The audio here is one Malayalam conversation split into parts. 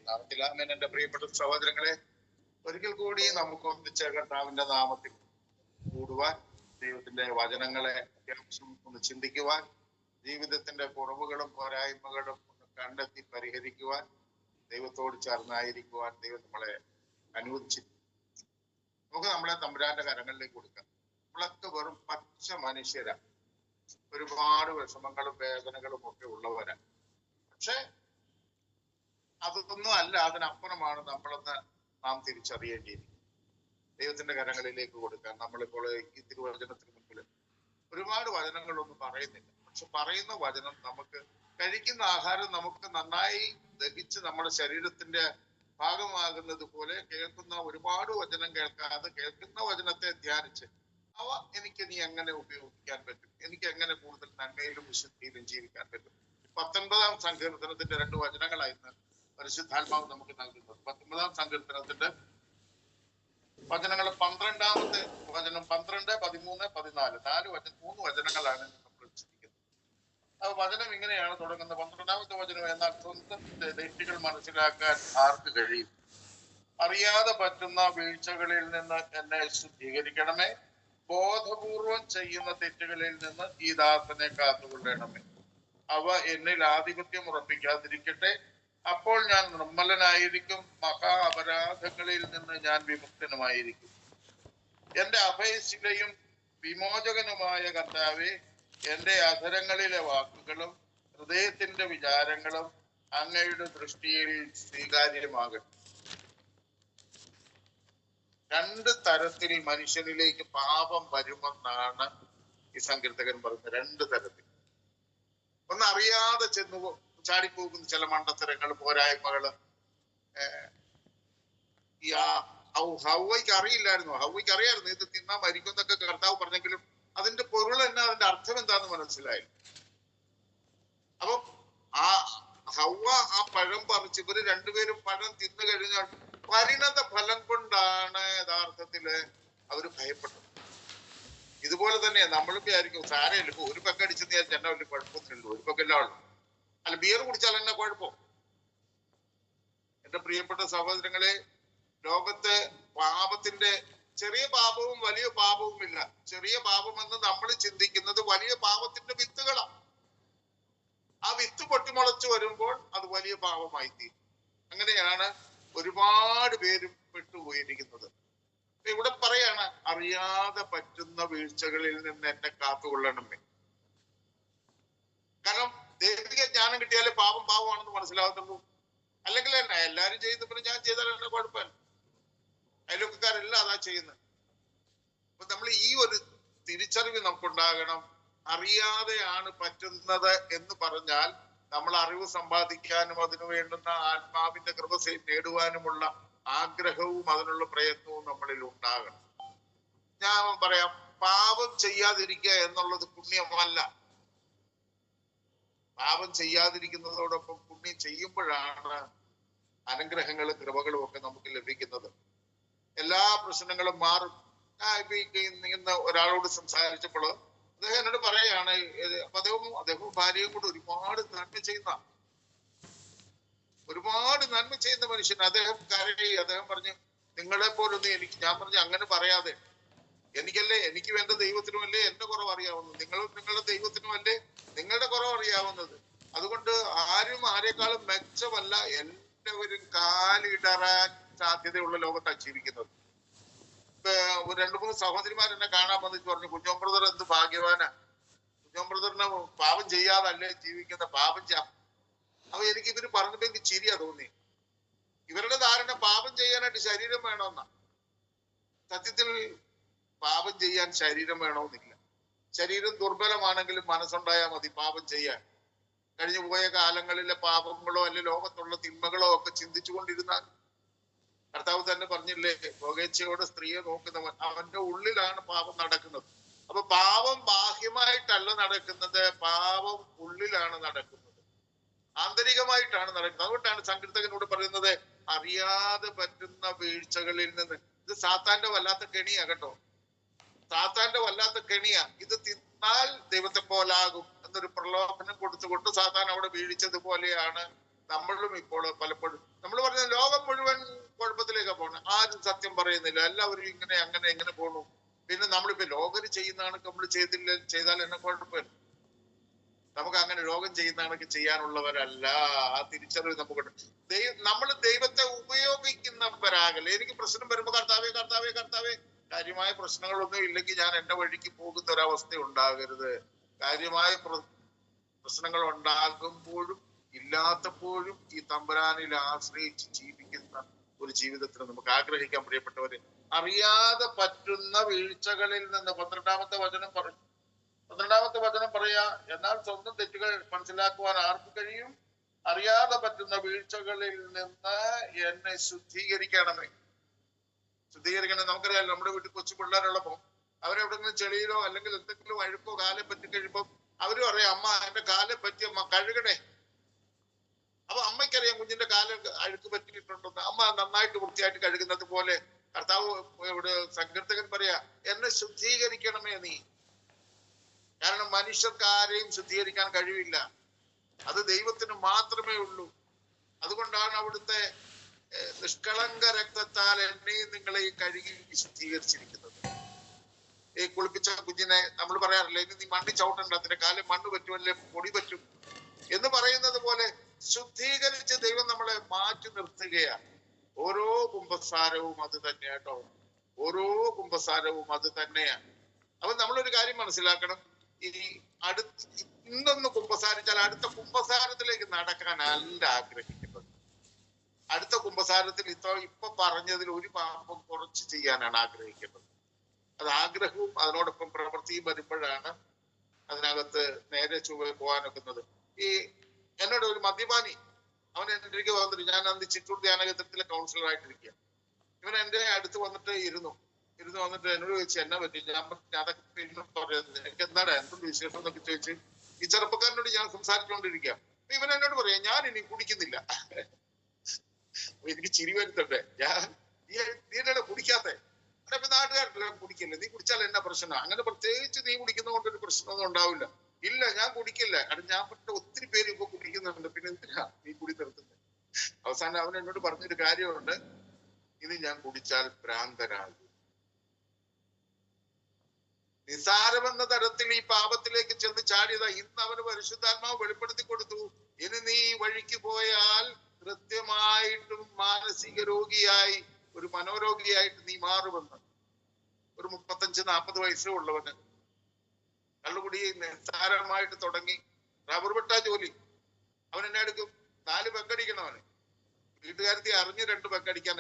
നാമത്തിൽ ആമേൻ. എന്റെ പ്രിയപ്പെട്ട സഹോദരങ്ങളെ, ഒരിക്കൽ കൂടി നമുക്ക് ഒന്നിച്ച് കർത്താവിന്റെ നാമത്തിൽ കൂടുവാൻ, ദൈവത്തിന്റെ വചനങ്ങളെ അത്യാവശ്യം ഒന്ന് ചിന്തിക്കുവാൻ, ജീവിതത്തിന്റെ കുറവുകളും പോരായ്മകളും ഒന്ന് കണ്ടെത്തി പരിഹരിക്കുവാൻ, ദൈവത്തോട് ചേർന്നായിരിക്കുവാൻ ദൈവം നമ്മളെ അനുവദിച്ചിരിക്കും. നമുക്ക് നമ്മളെ തമ്പുരാന്റെ കരങ്ങളിലേക്ക് കൊടുക്കാം. നമ്മളൊക്കെ വെറും പച്ച മനുഷ്യരാ, ഒരുപാട് വിഷമങ്ങളും വേദനകളും ഒക്കെ ഉള്ളവരാ. പക്ഷെ അതൊന്നും അല്ല, അതിനപ്പുറമാണ് നമ്മളെന്ന് നാം തിരിച്ചറിയേണ്ടിയിരിക്കും. ദൈവത്തിന്റെ കരങ്ങളിലേക്ക് കൊടുക്കാൻ നമ്മളിപ്പോൾ ഈ തിരുവചനത്തിന് മുമ്പിൽ ഒരുപാട് വചനങ്ങളൊന്നും പറയുന്നില്ല. പക്ഷെ പറയുന്ന വചനം നമുക്ക്, കഴിക്കുന്ന ആഹാരം നമുക്ക് നന്നായി ദഹിച്ച് നമ്മുടെ ശരീരത്തിന്റെ ഭാഗമാകുന്നത് പോലെ കേൾക്കുന്ന ഒരുപാട് വചനം കേൾക്കാതെ കേൾക്കുന്ന വചനത്തെ ധ്യാനിച്ച് അവ എനിക്ക് നീ എങ്ങനെ ഉപയോഗിക്കാൻ പറ്റും, എനിക്ക് എങ്ങനെ കൂടുതൽ നന്മയിലും വിശുദ്ധിയിലും ജീവിക്കാൻ പറ്റും. 19-ാം സങ്കീർത്തനത്തിന്റെ 2 വചനങ്ങളായിരുന്നു പരിശുദ്ധാത്മാവ് നമുക്ക് നൽകുന്നത്. 19-ാം സങ്കീർത്തനത്തിന്റെ വചനങ്ങൾ 12-ാമത്തെ വചനം, 12, 13, 14 3 വചനങ്ങളാണ് നമ്മൾ ചിന്തിക്കുന്നത്. ആ വചനം ഇങ്ങനെയാണ് തുടങ്ങുന്നത്. 12-ാമത്തെ വചനം, എന്നാൽ സ്വന്തം തെറ്റുകൾ മനസ്സിലാക്കാൻ ആർക്ക് കഴിയും? അറിയാതെ പറ്റുന്ന വീഴ്ചകളിൽ നിന്ന് എന്നെ ശുദ്ധീകരിക്കണമേ. ബോധപൂർവം ചെയ്യുന്ന തെറ്റുകളിൽ നിന്ന് ഈ ദാസനെ കാത്തുകൊള്ളണമേ. അവ എന്നിൽ ആധിപത്യം ഉറപ്പിക്കാതിരിക്കട്ടെ. അപ്പോൾ ഞാൻ നിർമ്മലനായിരിക്കും, മഹാ അപരാധങ്ങളിൽ നിന്ന് ഞാൻ വിമുക്തനുമായിരിക്കും. എന്റെ അഭയശിലയും വിമോചകനുമായ കർത്താവേ, എന്റെ അധരങ്ങളിലെ വാക്കുകളും ഹൃദയത്തിന്റെ വിചാരങ്ങളും അങ്ങയുടെ ദൃഷ്ടിയിൽ സ്വീകാര്യമാകട്ടെ. 2 തരത്തിൽ മനുഷ്യനിലേക്ക് പാപം വരുമെന്നാണ് ഈ സങ്കീർത്തകൻ പറയുന്നത്. 2 തരത്തിൽ. ഒന്ന്, അറിയാതെ ചെന്ന് ചാടിപ്പോകുന്ന ചില മണ്ടത്തരങ്ങൾ, പോരായ്മകള്. ഹൗവയ്ക്ക് അറിയില്ലായിരുന്നു, ഹൗവയ്ക്ക് അറിയായിരുന്നു ഇത് തിന്നാൻ മരിക്കും എന്നൊക്കെ കർത്താവ് പറഞ്ഞെങ്കിലും അതിന്റെ പൊരുൾ എന്നാ, അതിന്റെ അർത്ഥം എന്താന്ന് മനസ്സിലായില്ല. അപ്പം ആ ഹൗവ ആ പഴം പറിച്ച്, ഇവര് രണ്ടുപേരും പഴം തിന്നു കഴിഞ്ഞാൽ പരിണത ഫലം കൊണ്ടാണ് യഥാർത്ഥത്തില് അവര് ഭയപ്പെട്ടത്. ഇതുപോലെ തന്നെ നമ്മളും വിചാരിക്കും സാരമില്ല, ഇപ്പൊ ഒരു പെക്ക് അടിച്ചെന്ന് വിചാരിച്ചാൽ എന്നെ വലിയ കുഴപ്പമൊന്നുമില്ലല്ലോ, ഒരു പെക്കെല്ലാം ഉള്ളു, അല്ല ബിയർ കുടിച്ചാൽ എന്നെ കുഴപ്പം. എന്റെ പ്രിയപ്പെട്ട സഹോദരങ്ങളെ, ലോകത്ത് പാപത്തിന്റെ ചെറിയ പാപവും വലിയ പാപവും ഇല്ല. ചെറിയ പാപമെന്ന് നമ്മൾ ചിന്തിക്കുന്നത് വലിയ പാപത്തിന്റെ വിത്തുകളാണ്. ആ വിത്ത് പൊട്ടിമുളച്ചു വരുമ്പോൾ അത് വലിയ പാപമായി തീരും. അങ്ങനെയാണ് ഒരുപാട് പേര് പെട്ടുപോയിരിക്കുന്നത്. ഇവിടെ പറയാണ്, അറിയാതെ പറ്റുന്ന വീഴ്ചകളിൽ നിന്ന് എന്നെ കാത്തുകൊള്ളണമേ. കാരണം ദൈവിക ജ്ഞാനം കിട്ടിയാലേ പാപം പാപമാണെന്ന് മനസ്സിലാകത്തുള്ളൂ. അല്ലെങ്കിൽ തന്നെ എല്ലാരും ചെയ്യുന്നപ്പോൾ ഞാൻ ചെയ്താൽ എന്നെ കുഴപ്പമില്ല, അയൽവക്കക്കാരെല്ലാം അതാ ചെയ്യുന്നത്. അപ്പൊ നമ്മൾ ഈ ഒരു തിരിച്ചറിവ് നമുക്കുണ്ടാകണം. അറിയാതെയാണ് പറ്റുന്നത് എന്ന് പറഞ്ഞാൽ നമ്മൾ അറിവ് സമ്പാദിക്കാനും അതിനു വേണ്ടുന്ന ആത്മാവിന്റെ കൃപ നേടുവാനുമുള്ള ആഗ്രഹവും അതിനുള്ള പ്രയത്നവും നമ്മളിൽ ഉണ്ടാകണം. ഞാൻ പറയാം, പാപം ചെയ്യാതിരിക്കുക എന്നുള്ളത് പുണ്യമല്ല. പാപം ചെയ്യാതിരിക്കുന്നതോടൊപ്പം പുണ്യം ചെയ്യുമ്പോഴാണ് അനുഗ്രഹങ്ങളും കൃപകളും ഒക്കെ നമുക്ക് ലഭിക്കുന്നത്. എല്ലാ പ്രശ്നങ്ങളും മാറും. ഇന്ന് ഒരാളോട് സംസാരിച്ചപ്പോൾ അദ്ദേഹം എന്നോട് പറയാണ്, അദ്ദേഹവും ഭാര്യയും കൂടെ ഒരുപാട് നന്മ ചെയ്യുന്ന മനുഷ്യൻ. അദ്ദേഹം കരയി, അദ്ദേഹം പറഞ്ഞു, നിങ്ങളെ പോലൊന്നും എനിക്ക്, ഞാൻ പറഞ്ഞു അങ്ങനെ പറയാതെ, എനിക്കല്ലേ, എനിക്ക് വേണ്ട ദൈവത്തിനുമല്ലേ എന്റെ കുറവ് അറിയാവുന്നത്, നിങ്ങളുടെ ദൈവത്തിനുമല്ലേ നിങ്ങളുടെ കുറവ് അറിയാവുന്നത്. അതുകൊണ്ട് ആരും ആരെക്കാളും മെച്ചമല്ല, എല്ലാവരും കാലിടറാൻ സാധ്യതയുള്ള ലോകത്താണ് ജീവിക്കുന്നത്. 2-3 സഹോദരിമാർ എന്നെ കാണാൻ വന്നിട്ട് പറഞ്ഞു, കുഞ്ഞോൻ ബ്രദർ എന്ത് ഭാഗ്യവാനാ, കുഞ്ഞോൻ ബ്രദറിനെ പാപം ചെയ്യാതല്ലേ ജീവിക്കുന്ന, പാപം അപ്പൊ എനിക്ക് ഇവര് പറഞ്ഞപ്പോ എനിക്ക് ചിരിയാ തോന്നി. ഇവരുടെ ധാരണ പാപം ചെയ്യാനായിട്ട് ശരീരം വേണമെന്നാ. സത്യത്തിൽ പാപം ചെയ്യാൻ ശരീരം വേണമെന്നില്ല. ശരീരം ദുർബലമാണെങ്കിലും മനസ്സുണ്ടായാൽ മതി പാപം ചെയ്യാൻ. കഴിഞ്ഞു പോയ കാലങ്ങളിലെ പാപങ്ങളോ അല്ലെ ലോകത്തുള്ള തിന്മകളോ ഒക്കെ ചിന്തിച്ചു കൊണ്ടിരുന്നാൽ, കർത്താവ് തന്നെ പറഞ്ഞില്ലേ, പുകഴ്ചയോടെ സ്ത്രീയെ നോക്കുന്നവൻ അവന്റെ ഉള്ളിലാണ് പാപം നടക്കുന്നത്. അപ്പൊ പാപം ബാഹ്യമായിട്ടല്ല നടക്കുന്നത്, പാപം ഉള്ളിലാണ് നടക്കുന്നത്, ആന്തരികമായിട്ടാണ് നടക്കുന്നത്. അതുകൊണ്ടാണ് സങ്കീർത്തകനോട് പറയുന്നത്, അറിയാതെ പറ്റുന്ന വീഴ്ചകളിൽ നിന്ന്. ഇത് സാത്താന്റെ വല്ലാത്ത കെണിയാ കേട്ടോ, സാത്താന്റെ വല്ലാത്ത കെണിയാ. ഇത് തിന്നാൽ ദൈവത്തെ പോലാകും എന്നൊരു പ്രലോഭനം കൊടുത്തുകൊണ്ട് സാത്താൻ അവിടെ വീഴിച്ചതുപോലെയാണ് നമ്മളും ഇപ്പോൾ പലപ്പോഴും. നമ്മൾ പറഞ്ഞ ലോകം മുഴുവൻ കുഴപ്പത്തിലേക്കാണ് പോകണം. ആരും സത്യം പറയുന്നില്ല, എല്ലാവരും ഇങ്ങനെ അങ്ങനെ എങ്ങനെ പോണു. പിന്നെ നമ്മളിപ്പോ ലോകര് ചെയ്യുന്നതാണ് നമ്മൾ ചെയ്താൽ എന്നെ കുഴപ്പമില്ല. നമുക്ക് അങ്ങനെ രോഗം ചെയ്യുന്ന കണക്ക് ചെയ്യാനുള്ളവരല്ല. ആ തിരിച്ചറിവ് നമുക്കുണ്ട്. നമ്മൾ ദൈവത്തെ ഉപയോഗിക്കുന്നവരാകല്ലേ. എനിക്ക് പ്രശ്നം വരുമ്പോ കർത്താവേ കർത്താവേ കർത്താവേ, കാര്യമായ പ്രശ്നങ്ങളൊന്നും ഇല്ലെങ്കിൽ ഞാൻ എന്റെ വഴിക്ക് പോകുന്ന ഒരവസ്ഥ ഉണ്ടാകരുത്. കാര്യമായ പ്രശ്നങ്ങൾ ഉണ്ടാകുമ്പോഴും ഇല്ലാത്തപ്പോഴും ഈ തമ്പുരാനിൽ ആശ്രയിച്ച് ജീവിക്കുന്ന ഒരു ജീവിതത്തിന് നമുക്ക് ആഗ്രഹിക്കാൻ. പ്രിയപ്പെട്ടവര്, അറിയാതെ പറ്റുന്ന വീഴ്ചകളിൽ നിന്ന് 12-ാമത്തെ വചനം പറയാ, എന്നാൽ സ്വന്തം തെറ്റുകൾ മനസ്സിലാക്കുവാൻ ആർക്ക് കഴിയും? അറിയാതെ പറ്റുന്ന വീഴ്ചകളിൽ നിന്ന് എന്നെ ശുദ്ധീകരിക്കണമേ. നമുക്കറിയാലോ, നമ്മുടെ വീട്ടിൽ കൊച്ചു പിള്ളേരുള്ളപ്പോ അവരെവിടെങ്കിലും ചെളിയിലോ അല്ലെങ്കിൽ എന്തെങ്കിലും അഴുക്കോ കാലെ പറ്റി കഴിയുമ്പോ അവരും അറിയാം, അമ്മ എന്റെ കാലെ പറ്റി അമ്മ കഴുകണേ. അപ്പൊ അമ്മയ്ക്കറിയാം കുഞ്ഞിന്റെ കാല് അഴുക്ക് പറ്റിയിട്ടുണ്ടെന്ന്. അമ്മ നന്നായിട്ട് വൃത്തിയായിട്ട് കഴുകുന്നത് പോലെ കർത്താവ് ഇവിടെ സങ്കീർത്തകൻ പറയാ, എന്നെ ശുദ്ധീകരിക്കണമേ നീ. കാരണം മനുഷ്യർക്ക് ആരെയും ശുദ്ധീകരിക്കാൻ കഴിവില്ല, അത് ദൈവത്തിന് മാത്രമേ ഉള്ളൂ. അതുകൊണ്ടാണ് അവിടുത്തെ നിഷ്കളങ്ക രക്തത്താൽ എന്നെയും നിങ്ങളെയും കഴുകി ശുദ്ധീകരിച്ചിരിക്കുന്നത്. ഈ കുളിപ്പിച്ച കുഞ്ഞിനെ നമ്മൾ പറയാറില്ല, ഇനി നീ മണ്ണി ചവിട്ടണ്ട, അതിന്റെ കാലം മണ്ണ് പറ്റുമല്ലേ, പൊടി പറ്റും എന്ന് പറയുന്നത് പോലെ ശുദ്ധീകരിച്ച് ദൈവം നമ്മളെ മാറ്റി നിർത്തുകയാണ്. ഓരോ കുമ്പസാരവും അത് തന്നെയാട്ടോ, ഓരോ കുമ്പസാരവും അത് തന്നെയാണ്. അപ്പൊ നമ്മളൊരു കാര്യം മനസ്സിലാക്കണം, ഈ ഇന്നൊന്ന് കുമ്പസാരിച്ചാൽ അടുത്ത കുമ്പസാരത്തിലേക്ക് നടക്കാനല്ല ആഗ്രഹിക്കുന്നത്. അടുത്ത കുമ്പസാരത്തിൽ ഇപ്പൊ പറഞ്ഞതിൽ ഒരു പാപം കുറച്ച് ചെയ്യാനാണ് ആഗ്രഹിക്കുന്നത്. അത് ആഗ്രഹവും അതിനോടൊപ്പം പ്രവൃത്തിയും വരുമ്പോഴാണ് അതിനകത്ത് നേരെ ചൊവ്വേ പോകാനൊക്കുന്നത്. ഈ എന്നോട് ഒരു മദ്യപാനി, അവൻ എൻ്റെ അടുത്ത് വന്നിട്ട്, ഞാൻ അന്ന് ചിറ്റൂർ ധ്യാനകേന്ദ്രത്തിലെ കൗൺസിലറായിട്ടിരിക്കുക. ഇവൻ എൻ്റെ അടുത്ത് വന്നിട്ട് ഇരുന്നു വന്നിട്ട് എന്നോട് ചോദിച്ചു, എന്നാ പറ്റി? ഞാൻ അതൊക്കെ പിന്നെ പറയുന്നത്, എനിക്ക് എന്താണ് എന്തുണ്ട് വിശേഷം എന്നൊക്കെ ചോദിച്ച് ഈ ചെറുപ്പക്കാരനോട് ഞാൻ സംസാരിച്ചുകൊണ്ടിരിക്കുക. ഇവൻ എന്നോട് പറയാം, ഞാൻ ഇനി കുടിക്കുന്നില്ല. എനിക്ക് ചിരി വരുത്തണ്ടേ, നീ എന്നോട് കുടിക്കാത്ത? അപ്പൊ നാട്ടുകാരെല്ലാം കുടിക്കില്ല, നീ കുടിച്ചാൽ എന്നാ പ്രശ്നം? അങ്ങനെ പ്രത്യേകിച്ച് നീ കുടിക്കുന്ന കൊണ്ടൊരു പ്രശ്നമൊന്നും ഉണ്ടാവില്ല. ഇല്ല, ഞാൻ കുടിക്കില്ല. കാരണം ഞാൻ പറഞ്ഞ ഒത്തിരി പേര് ഇപ്പൊ കുടിക്കുന്നുണ്ട്, പിന്നെ എന്തിനാ നീ കുടി നിർത്തുന്നത്? അവസാനം അവൻ എന്നോട് പറഞ്ഞൊരു കാര്യമുണ്ട്, ഇത് ഞാൻ കുടിച്ചാൽ ഭ്രാന്തനാകും. നിസാരമെന്ന തരത്തിൽ ഈ പാപത്തിലേക്ക് ചെന്ന് ചാടിയതാ. ഇന്ന് അവന് പരിശുദ്ധാത്മാവ് വെളിപ്പെടുത്തി കൊടുത്തു, ഇനി നീ വഴിക്ക് പോയാൽ കൃത്യമായിട്ടും മാനസിക രോഗിയായി, ഒരു മനോരോഗിയായിട്ട് നീ മാറുമെന്ന്. ഒരു 35-40 വയസ്സേ ഉള്ളവന് കള്ളുകുടി നിസ്സാരമായിട്ട് തുടങ്ങി, റബ്ബർ വെട്ട ജോലി. അവൻ എന്നെ എടുക്കും, 4 പെക്കടിക്കണം അവന്. വീട്ടുകാരത്തി അറിഞ്ഞ് 2 പെക്കടിക്കാൻ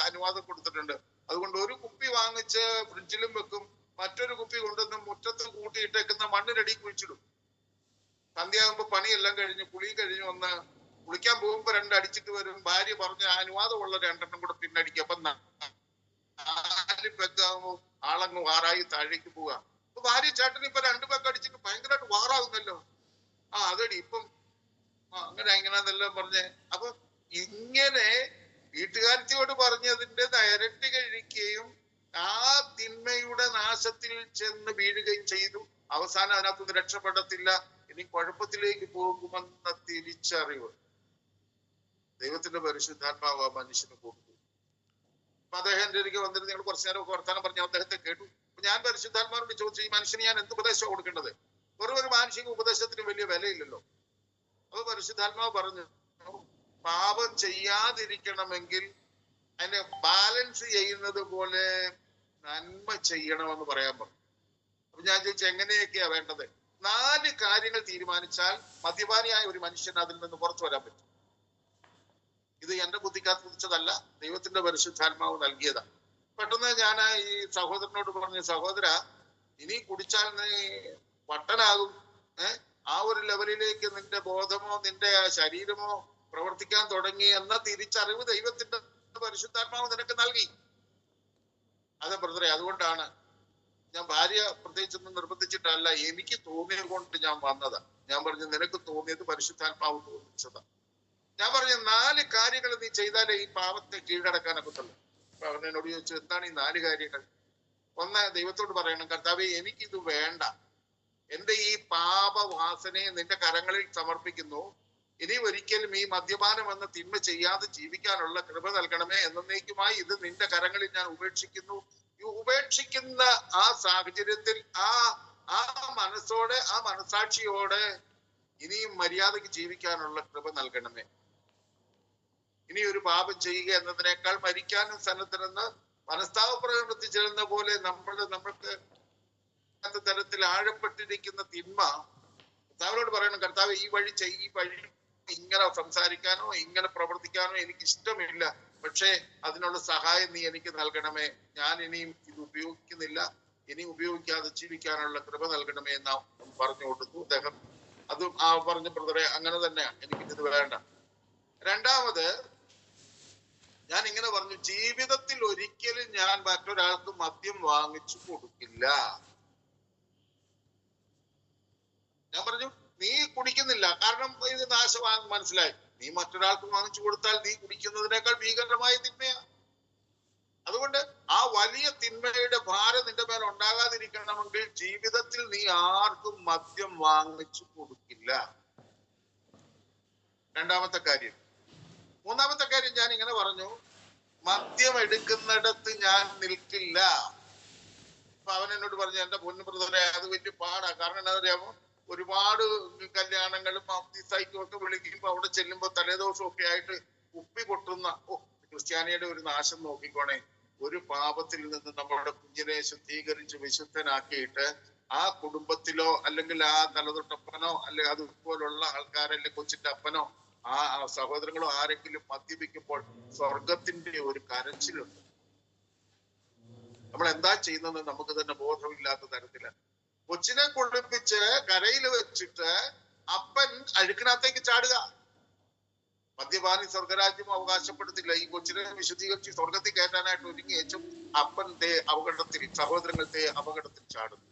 അനുവാദം കൊടുത്തിട്ടുണ്ട്. അതുകൊണ്ട് ഒരു കുപ്പി വാങ്ങിച്ച് ഫ്രിഡ്ജിലും വെക്കും, മറ്റൊരു കുപ്പി കൊണ്ടുവന്ന് മുറ്റത്ത് കൂട്ടിയിട്ടേക്കുന്ന മണ്ണിനടി കുഴിച്ചിടും. സന്ധ്യയാകുമ്പോ പണിയെല്ലാം കഴിഞ്ഞ് കുളി കഴിഞ്ഞ് വന്ന് കുളിക്കാൻ പോകുമ്പോ 2 അടിച്ചിട്ട് വരും. ഭാര്യ പറഞ്ഞ അനുവാദമുള്ള 2 കൂടെ പിന്നടിക്കും. അപ്പൊ 4 പെക്കാകുമ്പോ ആളങ്ങ് വാറായി താഴേക്ക് പോവുക. അപ്പൊ ഭാര്യ ചേട്ടൻ ഇപ്പൊ 2 പെക്ക് അടിച്ചിട്ട് ഭയങ്കരമായിട്ട് വാറാകുന്നല്ലോ. അതടി ഇപ്പം അങ്ങനെ എങ്ങനെയാന്നെല്ലാം പറഞ്ഞേ. അപ്പൊ ഇങ്ങനെ വീട്ടുകാരത്തിയോട് പറഞ്ഞതിന്റെ ഇരട്ടി കഴിക്കുകയും ആ തിന്മയുടെ നാശത്തിൽ ചെന്ന് വീഴുകയും ചെയ്തു. അവസാനം അതിനകത്ത് രക്ഷപ്പെടത്തില്ല, ഇനി കുഴപ്പത്തിലേക്ക് പോകുമെന്ന തിരിച്ചറിവ് ദൈവത്തിന്റെ പരിശുദ്ധാത്മാവ് മനുഷ്യന് കൊടുത്തു. അപ്പൊ അദ്ദേഹം എൻ്റെ ഒരിക്കൽ വന്നിട്ട് നിങ്ങൾ കുറച്ചു നേരം വർത്താനം പറഞ്ഞ് അദ്ദേഹത്തെ കേട്ടു. ഞാൻ പരിശുദ്ധാത്മാവിനോട് ചോദിച്ചു, ഈ മനുഷ്യന് ഞാൻ എന്ത് ഉപദേശം കൊടുക്കേണ്ടത്? ഒരു മാനുഷിക ഉപദേശത്തിന് വലിയ വിലയില്ലല്ലോ. അപ്പൊ പരിശുദ്ധാത്മാവ് പറഞ്ഞു, പാപം ചെയ്യാതിരിക്കണമെങ്കിൽ അതിനെ ബാലൻസ് ചെയ്യുന്നത് പോലെ നന്മ ചെയ്യണമെന്ന് പറയാൻ പറഞ്ഞു. അപ്പൊ ഞാൻ ചോദിച്ചു, എങ്ങനെയൊക്കെയാ വേണ്ടത്? 4 കാര്യങ്ങൾ തീരുമാനിച്ചാൽ മദ്യപാനിയായ ഒരു മനുഷ്യൻ അതിൽ നിന്ന് പുറത്തു വരാൻ പറ്റും. ഇത് എന്റെ ബുദ്ധിക്കകത്ത് കുറിച്ചതല്ല, ദൈവത്തിന്റെ പരിശുദ്ധാത്മാവ് നൽകിയതാ. പെട്ടെന്ന് ഞാൻ ഈ സഹോദരനോട് പറഞ്ഞു, സഹോദര, ഇനി കുടിച്ചാൽ നീ വട്ടനാകും. ആ ഒരു ലെവലിലേക്ക് നിന്റെ ബോധമോ നിന്റെ ശരീരമോ പ്രവർത്തിക്കാൻ തുടങ്ങി എന്ന തിരിച്ചറിവ് ദൈവത്തിന്റെ പരിശുദ്ധാത്മാവ് നിനക്ക് നൽകി. അതെ ബ്രദറെ, അതുകൊണ്ടാണ് ഞാൻ ഭാര്യ പ്രത്യേകിച്ചൊന്നും നിർബന്ധിച്ചിട്ടല്ല, എനിക്ക് തോന്നിയത് കൊണ്ട് ഞാൻ വന്നതാ. ഞാൻ പറഞ്ഞു, നിനക്ക് തോന്നിയത് പരിശുദ്ധാത്മാവ് തോന്നിച്ചതാ. ഞാൻ പറഞ്ഞു, 4 കാര്യങ്ങൾ നീ ചെയ്താലേ ഈ പാപത്തെ കീഴടക്കാനൊക്കെ ഉള്ളൂ. അപ്പൊ അവൻ എന്നോട് ചോദിച്ചു, എന്താണ് ഈ 4 കാര്യങ്ങൾ? ഒന്ന്, ദൈവത്തോട് പറയണം, കർത്താവേ എനിക്കിത് വേണ്ട, എന്റെ ഈ പാപവാസനയെ നിന്റെ കരങ്ങളിൽ സമർപ്പിക്കുന്നു, ഇനി ഒരിക്കലും ഈ മദ്യപാനം എന്ന തിന്മ ചെയ്യാതെ ജീവിക്കാനുള്ള കൃപ നൽകണമേ. എന്നേക്കുമായി ഇത് നിന്റെ കരങ്ങളിൽ ഞാൻ ഉപേക്ഷിക്കുന്നു. ഈ ഉപേക്ഷിക്കുന്ന ആ സാഹചര്യത്തിൽ ആ ആ മനസ്സോടെ, ആ മനസാക്ഷിയോടെ ഇനിയും മര്യാദയ്ക്ക് ജീവിക്കാനുള്ള കൃപ നൽകണമേ. ഇനി ഒരു പാപം ചെയ്യുക എന്നതിനേക്കാൾ മരിക്കാനും സന്നദ്ധരെന്ന് മനസ്താപ പ്രകടനത്തിച്ചെല്ലുന്ന പോലെ നമ്മൾക്ക് തരത്തിൽ ആഴപ്പെട്ടിരിക്കുന്ന തിന്മ കർത്താവിനോട് പറയണം, കർത്താവ് ഈ വഴി ഇങ്ങനെ സംസാരിക്കാനോ ഇങ്ങനെ പ്രവർത്തിക്കാനോ എനിക്ക് ഇഷ്ടമില്ല, പക്ഷേ അതിനുള്ള സഹായം നീ എനിക്ക് നൽകണമേ. ഞാൻ ഇനിയും ഇത് ഉപയോഗിക്കുന്നില്ല, ഇനി ഉപയോഗിക്കാതെ ജീവിക്കാനുള്ള കൃപ നൽകണമേ എന്ന് പറഞ്ഞു കൊടുത്തു അദ്ദേഹം. അതും ആ പറഞ്ഞ ബ്രദറെ അങ്ങനെ തന്നെയാണ്, എനിക്കിത് വേണ്ട. രണ്ടാമത് ഞാൻ ഇങ്ങനെ പറഞ്ഞു, ജീവിതത്തിൽ ഒരിക്കലും ഞാൻ മറ്റൊരാൾക്ക് മദ്യം വാങ്ങിച്ചു കൊടുക്കില്ല. ഞാൻ പറഞ്ഞു നീ കുടിക്കുന്നില്ല, കാരണം ഇത് നാശമാണെന്ന് മനസ്സിലായി. നീ മറ്റൊരാൾക്ക് വാങ്ങിച്ചു കൊടുത്താൽ നീ കുടിക്കുന്നതിനേക്കാൾ ഭീകരമായ തിന്മയാണ്. അതുകൊണ്ട് ആ വലിയ തിന്മയുടെ ഭാരം നിന്റെ മേൽ ഉണ്ടാകാതിരിക്കണമെങ്കിൽ ജീവിതത്തിൽ നീ ആർക്കും മദ്യം വാങ്ങിച്ചു കൊടുക്കില്ല. രണ്ടാമത്തെ കാര്യം. മൂന്നാമത്തെ കാര്യം ഞാൻ ഇങ്ങനെ പറഞ്ഞു, മദ്യം എടുക്കുന്നിടത്ത് ഞാൻ നിൽക്കില്ല. അപ്പൊ അവൻ എന്നോട് പറഞ്ഞു, എന്റെ പൊന്നു ബ്രദറെ അത് വലിയ പാടാ. കാരണം എന്താ അറിയാമോ, ഒരുപാട് കല്യാണങ്ങളും മൗതീസായ്ക്കും ഒക്കെ വിളിക്കുമ്പോ അവിടെ ചെല്ലുമ്പോ തലേദിവസം ഒക്കെ ആയിട്ട് കുപ്പി പൊട്ടുന്ന ക്രിസ്ത്യാനിയുടെ ഒരു നാശം നോക്കിക്കോണേ. ഒരു പാപത്തിൽ നിന്ന് നമ്മുടെ കുഞ്ഞിനെ ശുദ്ധീകരിച്ച് വിശുദ്ധനാക്കിയിട്ട് ആ കുടുംബത്തിലോ അല്ലെങ്കിൽ ആ തലതൊട്ടപ്പനോ അല്ലെങ്കിൽ അതുപോലുള്ള ആൾക്കാരല്ലേ കൊച്ചിന്റെ അപ്പനോ ആ സഹോദരങ്ങളോ ആരെങ്കിലും മദ്യപിക്കുമ്പോൾ സ്വർഗത്തിന്റെ ഒരു കരച്ചിലുണ്ട്. നമ്മൾ എന്താ ചെയ്യുന്നത് നമുക്ക് തന്നെ ബോധമില്ലാത്ത തരത്തിലാണ്. കൊച്ചിനെ കുളിപ്പിച്ച് കരയിൽ വെച്ചിട്ട് അപ്പൻ അഴുക്കിനകത്തേക്ക് ചാടുക. മദ്യപാനി സ്വർഗരാജ്യം അവകാശപ്പെടുത്തില്ല. ഈ കൊച്ചിനെ വിശദീകരിച്ച് സ്വർഗത്തിൽ കയറ്റാനായിട്ട് ഒരുങ്ങിയേച്ചും അപ്പൻ അപകടത്തിൽ, സഹോദരങ്ങൾ അപകടത്തിൽ ചാടുന്നു.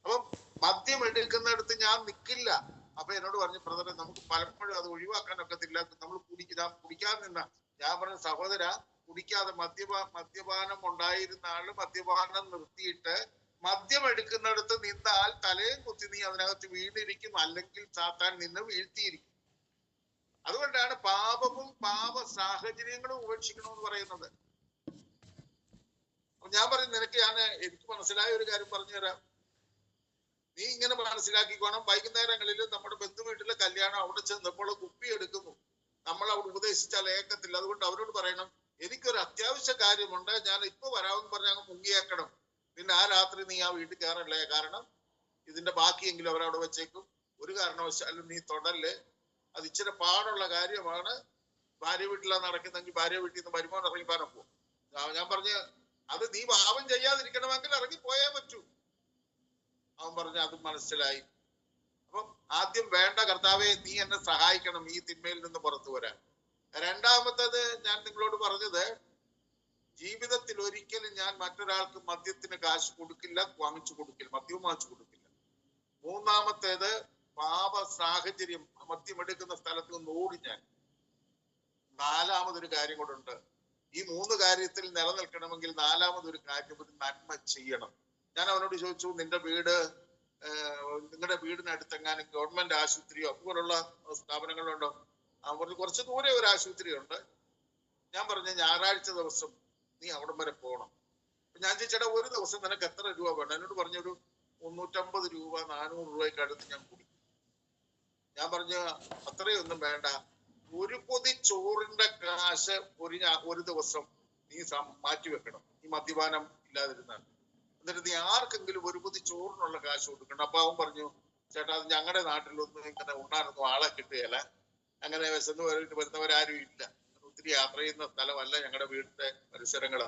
അപ്പം മദ്യം എടുക്കുന്നിടത്ത് ഞാൻ നിൽക്കില്ല. അപ്പൊ എന്നോട് പറഞ്ഞു, ബ്രദറെ നമുക്ക് പലപ്പോഴും അത് ഒഴിവാക്കാൻ ഒക്കത്തില്ല, നമ്മൾ കുടിക്കാൻ നിന്ന. ഞാൻ പറഞ്ഞ സഹോദര, കുടിക്കാതെ മദ്യപാനം ഉണ്ടായിരുന്ന ആള് മദ്യപാനം നിർത്തിയിട്ട് മദ്യം എടുക്കുന്നിടത്ത് നിന്നാൽ തലയും കുത്തി നീ അതിനകത്ത് വീണിരിക്കും, അല്ലെങ്കിൽ സാത്താൻ നിന്ന് വീഴ്ത്തിയിരിക്കും. അതുകൊണ്ടാണ് പാപവും പാപ സാഹചര്യങ്ങളും ഉപേക്ഷിക്കണമെന്ന് പറയുന്നത്. ഞാൻ പറയും, എനിക്ക് മനസ്സിലായ ഒരു കാര്യം പറഞ്ഞു തരാം. നീ ഇങ്ങനെ മനസ്സിലാക്കിക്കോണം. വൈകുന്നേരങ്ങളിൽ നമ്മുടെ ബന്ധു വീട്ടിലെ കല്യാണം, അവിടെ ചെന്നപ്പോൾ കുപ്പി എടുക്കുന്നു. നമ്മൾ അവിടെ ഉപദേശിച്ചാൽ ഏക്കത്തില്ല. അതുകൊണ്ട് അവരോട് പറയണം, എനിക്കൊരു അത്യാവശ്യ കാര്യമുണ്ട്, ഞാൻ ഇപ്പൊ വരാമെന്ന് പറഞ്ഞ് അങ്ങ് മുങ്ങിയേക്കണം. പിന്നെ ആ രാത്രി നീ ആ വീട്ടിൽ കയറല്ലേ, കാരണം ഇതിന്റെ ബാക്കിയെങ്കിലും അവരവിടെ വെച്ചേക്കും. ഒരു കാരണവശാലും നീ തൊടല്ലേ, അത് ഇച്ചിരി പാടുള്ള കാര്യമാണ്. ഭാര്യ വീട്ടിലാണ് നടക്കുന്നെങ്കിൽ ഭാര്യ വീട്ടിൽ നിന്ന് വരുമാനം ഇറങ്ങിപ്പാനം പോകും. ഞാൻ പറഞ്ഞ്, അത് നീ പാപം ചെയ്യാതിരിക്കണമെങ്കിൽ ഇറങ്ങി പോയേ പറ്റൂ. അവൻ പറഞ്ഞ് അത് മനസ്സിലായി. അപ്പം ആദ്യം വേണ്ട, കർത്താവെ നീ എന്നെ സഹായിക്കണം ഈ തിന്മയിൽ നിന്ന് പുറത്തു വരാൻ. രണ്ടാമത്തത് ഞാൻ നിങ്ങളോട് പറഞ്ഞത്, ജീവിതത്തിൽ ഒരിക്കലും ഞാൻ മറ്റൊരാൾക്ക് മദ്യത്തിന് കാശ് കൊടുക്കില്ല, വാങ്ങിച്ചു കൊടുക്കില്ല, മദ്യവും വാങ്ങിച്ചു കൊടുക്കില്ല. മൂന്നാമത്തേത്, പാപ സാഹചര്യം മദ്യം എടുക്കുന്ന സ്ഥലത്ത് നിന്ന് ഓടി ഞാൻ. നാലാമതൊരു കാര്യം കൂടെ. ഈ മൂന്ന് കാര്യത്തിൽ നിലനിൽക്കണമെങ്കിൽ നാലാമതൊരു കാര്യം, ഒരു നന്മ ചെയ്യണം. ഞാൻ അവനോട് ചോദിച്ചു, നിങ്ങളുടെ വീടിനടുത്തെങ്ങാനും ഗവൺമെന്റ് ആശുപത്രിയോ അതുപോലുള്ള സ്ഥാപനങ്ങളുണ്ടോ? അവർക്ക് കുറച്ച് ദൂരെ ഒരു ആശുപത്രി ഉണ്ട്. ഞാൻ പറഞ്ഞു, ഞായറാഴ്ച ദിവസം നീ അവിടം വരെ പോകണം. ഞാൻ ചോദിച്ചേട്ടാ, ഒരു ദിവസം നിനക്ക് എത്ര രൂപ വേണം? എന്നോട് പറഞ്ഞൊരു 350 രൂപ 400 രൂപയ്ക്ക് അടുത്ത് ഞാൻ കുടിക്കും. ഞാൻ പറഞ്ഞു, അത്രയൊന്നും വേണ്ട, ഒരു പൊതി ചോറിന്റെ കാശ് ഒരു ദിവസം നീ മാറ്റി വെക്കണം, ഈ മദ്യപാനം ഇല്ലാതിരുന്നാൽ. എന്നിട്ട് നീ ആർക്കെങ്കിലും ഒരു പൊതി ചോറിനുള്ള കാശ് കൊടുക്കണം. അപ്പൊ അവൻ പറഞ്ഞു, ചേട്ടാ അത് ഞങ്ങളുടെ നാട്ടിലൊന്നും ഇങ്ങനെ ഉണ്ണാനൊന്നും ആളെ കിട്ടുകയല്ല, അങ്ങനെ വിശന്ന് വരുന്നവരാരും ഇല്ല, ഒത്തിരി യാത്ര ചെയ്യുന്ന സ്ഥലമല്ല ഞങ്ങളുടെ വീടിന്റെ പരിസരങ്ങള്.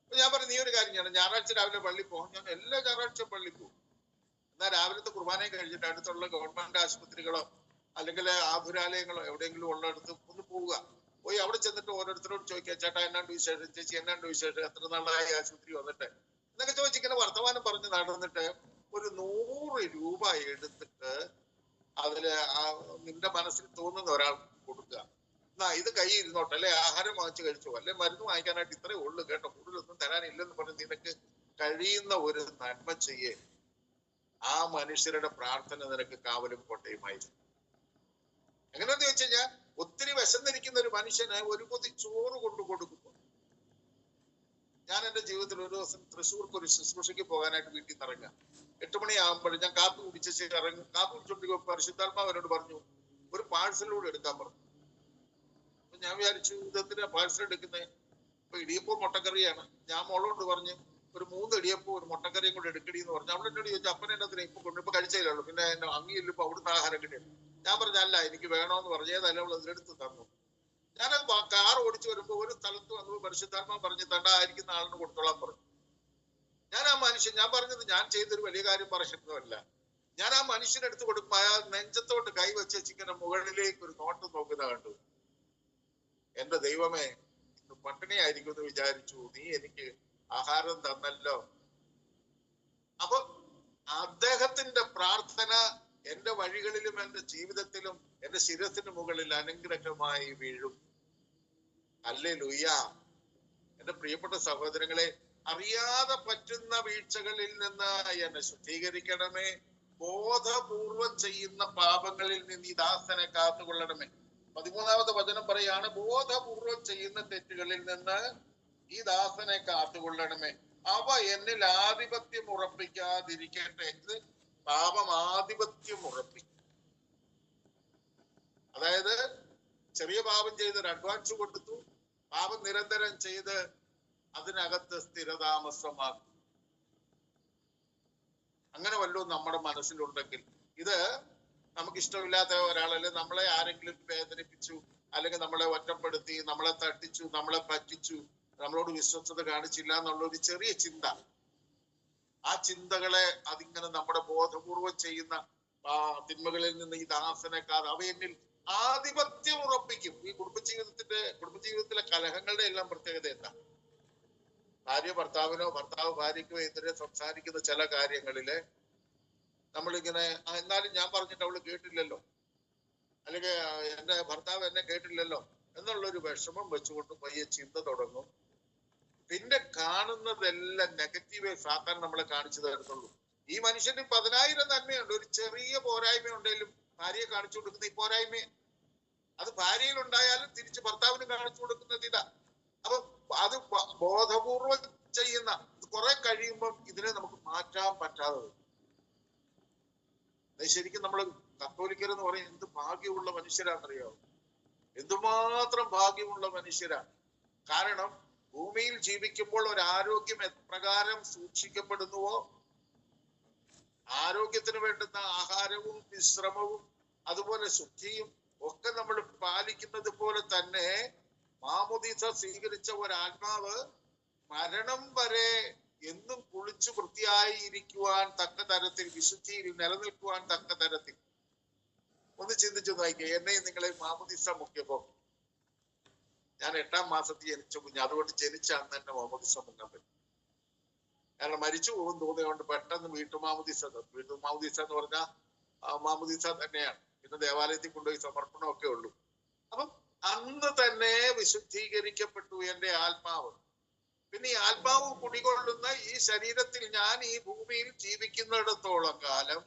അപ്പൊ ഞാൻ പറഞ്ഞു, നീ ഒരു കാര്യം ചെയ്യണം, ഞായറാഴ്ച രാവിലെ പള്ളി പോകും. ഞാൻ എല്ലാ ഞായറാഴ്ച പള്ളി പോകും. എന്നാൽ രാവിലത്തെ കുർബാനയും കഴിഞ്ഞിട്ട് അടുത്തുള്ള ഗവൺമെന്റ് ആശുപത്രികളോ അല്ലെങ്കിൽ ആതുരാലയങ്ങളോ എവിടെയെങ്കിലും ഉള്ളിടത്ത് ഒന്ന് പോവുക. പോയി അവിടെ ചെന്നിട്ട് ഓരോരുത്തരോട് ചോദിക്കുക, ചേട്ടാ എന്നാണ്ട് വിശേഷം, ചേച്ചി എന്നാണ്ട് വിശേഷം, എത്ര നാളായി ആശുപത്രി വന്നിട്ട് എന്നൊക്കെ ചോദിച്ചിങ്ങനെ വർത്തമാനം പറഞ്ഞ് നടന്നിട്ട് ഒരു 100 രൂപ എടുത്തിട്ട് അതില് നിന്റെ മനസ്സിൽ തോന്നുന്ന ഒരാൾക്ക് കൊടുക്കുക. എന്നാ ഇത് കൈ ഇരുന്നോട്ടെ, അല്ലെ ആഹാരം വാങ്ങിച്ചു കഴിച്ചോ, അല്ലെ മരുന്ന് വാങ്ങിക്കാനായിട്ട് ഇത്രേ ഉള്ളു കേട്ടോ, കൂടുതലൊന്നും തരാനില്ലെന്ന് പറഞ്ഞ് നിനക്ക് കഴിയുന്ന ഒരു നന്മ ചെയ്യേ. ആ മനുഷ്യരുടെ പ്രാർത്ഥന നിനക്ക് കാവലും കോട്ടയുമായിരിക്കും. എങ്ങനെയാന്ന് ചോദിച്ചു കഴിഞ്ഞാൽ, ഒത്തിരി വിശന്നിരിക്കുന്ന ഒരു മനുഷ്യന് ഒരു പൊതി ചോറ് കൊണ്ടു കൊടുക്കുന്നു. ഞാൻ എന്റെ ജീവിതത്തിൽ ഒരു ദിവസം തൃശ്ശൂർക്ക് ഒരു ശുശ്രൂഷയ്ക്ക് പോകാനായിട്ട് വീട്ടിൽ നിന്ന് ഇറങ്ങാം. 8 മണിയാകുമ്പോൾ ഞാൻ കാപ്പി കുടിച്ച് ഇറങ്ങും. കാപ്പി കുടിച്ചോണ്ടിരിക്കുമ്പോൾ പരിശുദ്ധാത്മാവ് എന്നോട് പറഞ്ഞു, ഒരു പാഴ്സലൂടെ എടുക്കാൻ പറഞ്ഞു. അപ്പൊ ഞാൻ വിചാരിച്ചു, ഇതെന്തിനാ പാഴ്സൽ എടുക്കുന്നത്? അപ്പൊ ഇടിയപ്പവും മുട്ടക്കറിയാണ്. ഞാൻ മോളോട് പറഞ്ഞു, ഒരു 3 ഇടിയപ്പവും ഒരു മുട്ടക്കറിയും കൂടെ എടുക്കടി എന്ന് പറഞ്ഞു. അവിടെ എന്നോട് ചോദിച്ചു, അപ്പനെ എന്നതിനെ ഇപ്പൊ കഴിച്ചേലുള്ളൂ, പിന്നെ എന്നെ അങ്ങിയില്ലപ്പോ അവിടുന്ന് ആഹാരം കിട്ടിയത്. ഞാൻ പറഞ്ഞു, അല്ല എനിക്ക് വേണോന്ന് പറഞ്ഞു. ഏതായാലും അവൾ അതിലെടുത്ത് തന്നു. ഞാൻ കാർ ഓടിച്ചു വരുമ്പോ ഒരു സ്ഥലത്ത് വന്നപ്പോ പരിശുദ്ധാത്മാ പറഞ്ഞു, തണ്ടായിരിക്കുന്ന ആളിന് കൊടുത്തോളാൻ പറഞ്ഞു. ഞാൻ പറഞ്ഞത് ഞാൻ ചെയ്തൊരു വലിയ കാര്യം പറയുന്നതല്ല. ഞാൻ ആ മനുഷ്യനെടുത്ത് കൊടുക്കുമ്പോ അയാൾ നെഞ്ചത്തോട്ട് കൈവച്ച് ഇങ്ങനെ മുകളിലേക്ക് ഒരു നോട്ടം നോക്കുന്ന കണ്ടു. എന്റെ ദൈവമേ, ഇന്ന് പട്ടിണിയായിരിക്കും എന്ന് വിചാരിച്ചു, നീ എനിക്ക് ആഹാരം തന്നല്ലോ. അപ്പൊ അദ്ദേഹത്തിന്റെ പ്രാർത്ഥന എന്റെ വഴികളിലും എന്റെ ജീവിതത്തിലും എന്റെ ശിരസിന് മുകളിൽ അനുഗ്രഹമായി വീഴും. ഹല്ലേലൂയ. എന്റെ പ്രിയപ്പെട്ട സഹോദരങ്ങളെ, അറിയാതെ പറ്റുന്ന വീഴ്ചകളിൽ നിന്ന് എന്നെ ശുദ്ധീകരിക്കണമേ. ബോധപൂർവം ചെയ്യുന്ന പാപങ്ങളിൽ നിന്ന് ഈ ദാസനെ കാത്തുകൊള്ളണമേ. 13ാമത്തെ വചനം പറയാണ്, ബോധപൂർവം ചെയ്യുന്ന തെറ്റുകളിൽ നിന്ന് ഈ ദാസനെ കാത്തുകൊള്ളണമേ. അവ എന്നിൽ ആധിപത്യം ഉറപ്പിക്കാതിരിക്കട്ടെ. ഇത് പാപം ആധിപത്യം ഉറപ്പിക്കും. അതായത് ചെറിയ പാപം ചെയ്ത് ഒരു അഡ്വാൻസ് കൊടുത്തു, പാപം നിരന്തരം ചെയ്ത് അതിനകത്ത് സ്ഥിരതാമസമാക്കും. അങ്ങനെ വല്ലതും നമ്മുടെ മനസ്സിലുണ്ടെങ്കിൽ, ഇത് നമുക്ക് ഇഷ്ടമില്ലാത്ത ഒരാളല്ലേ, നമ്മളെ ആരെങ്കിലും വേദനിപ്പിച്ചു, അല്ലെങ്കിൽ നമ്മളെ ഒറ്റപ്പെടുത്തി, നമ്മളെ തട്ടിച്ചു, നമ്മളെ പറ്റിച്ചു, നമ്മളോട് വിശ്വസ്തത കാണിച്ചില്ല എന്നുള്ള ഒരു ചെറിയ ചിന്ത, ആ ചിന്തകളെ അതിങ്ങനെ നമ്മുടെ ബോധപൂർവം ചെയ്യുന്ന തിന്മകളിൽ നിന്ന് ഈ ദാസനെ അവ എന്നിൽ ആധിപത്യം ഉറപ്പിക്കും. ഈ കുടുംബജീവിതത്തിലെ കലഹങ്ങളുടെ എല്ലാം പ്രത്യേകത എന്താ? ഭാര്യ ഭർത്താവിനോ ഭർത്താവ് ഭാര്യയ്ക്കോ എതിരെ സംസാരിക്കുന്ന ചില കാര്യങ്ങളില് നമ്മളിങ്ങനെ, എന്നാലും ഞാൻ പറഞ്ഞിട്ട് അവള് കേട്ടില്ലല്ലോ, അല്ലെങ്കിൽ എന്റെ ഭർത്താവ് എന്നെ കേട്ടില്ലല്ലോ എന്നുള്ളൊരു വിഷമം വെച്ചുകൊണ്ട് പയ്യെ ചിന്ത തുടങ്ങും. പിന്നെ കാണുന്നതെല്ലാം നെഗറ്റീവേ സാത്താൻ നമ്മളെ കാണിച്ചു തരുന്നുള്ളൂ. ഈ മനുഷ്യന് 10,000 നന്മയുണ്ട്, ഒരു ചെറിയ പോരായ്മ ഉണ്ടെങ്കിലും ഭാര്യയെ കാണിച്ചു കൊടുക്കുന്ന ഈ പോരായ്മ, അത് ഭാര്യയിൽ ഉണ്ടായാലും തിരിച്ച് ഭർത്താവിന് കാണിച്ചു കൊടുക്കുന്നത് ഇതാ. അപ്പൊ അത് ബോധപൂർവം ചെയ്യുന്ന, കുറെ കഴിയുമ്പം ഇതിനെ നമുക്ക് മാറ്റാൻ പറ്റാതെ വരും. ശരിക്കും നമ്മൾ കത്തോലിക്കരെന്ന് പറയും, എന്ത് ഭാഗ്യമുള്ള മനുഷ്യരാണെന്നറിയാവും. എന്തുമാത്രം ഭാഗ്യമുള്ള മനുഷ്യരാണ്. കാരണം ഭൂമിയിൽ ജീവിക്കുമ്പോൾ ഒരു ആരോഗ്യം എപ്രകാരം സൂക്ഷിക്കപ്പെടുന്നുവോ, ആരോഗ്യത്തിന് വേണ്ടുന്ന ആഹാരവും വിശ്രമവും അതുപോലെ ശുദ്ധിയും ഒക്കെ നമ്മൾ പാലിക്കുന്നത് പോലെ തന്നെ മാമോദീസ സ്വീകരിച്ച ഒരാത്മാവ് മരണം വരെ എന്നും കുളിച്ചു വൃത്തിയായി ഇരിക്കുവാൻ തക്ക തരത്തിൽ, വിശുദ്ധിയിൽ നിലനിൽക്കുവാൻ തക്ക തരത്തിൽ. ഒന്ന് ചിന്തിച്ചു നോക്കിയേ, എന്നെയും നിങ്ങളെ മാമോദീസ മുക്കിയപ്പോ ഞാൻ 8ാം മാസത്തിൽ ജനിച്ച കുഞ്ഞ്, അതുകൊണ്ട് ജനിച്ച അന്ന് തന്നെ മാമോദീസ മുക്കാൻ പറ്റും. കാരണം മരിച്ചു പോകും തോന്നിയതുകൊണ്ട് പെട്ടെന്ന് വീട്ടുമാമോദീസ എന്ന് പറഞ്ഞാൽ മാമോദീസ തന്നെയാണ്. പിന്നെ ദേവാലയത്തിൽ കൊണ്ടുപോയി സമർപ്പണം ഒക്കെ ഉള്ളൂ. അപ്പം അന്ന് തന്നെ വിശുദ്ധീകരിക്കപ്പെട്ടു എന്റെ ആത്മാവ്. പിന്നെ ഈ ആത്മാവ് കുടികൊള്ളുന്ന ഈ ശരീരത്തിൽ ഞാൻ ഈ ഭൂമിയിൽ ജീവിക്കുന്നിടത്തോളം കാലം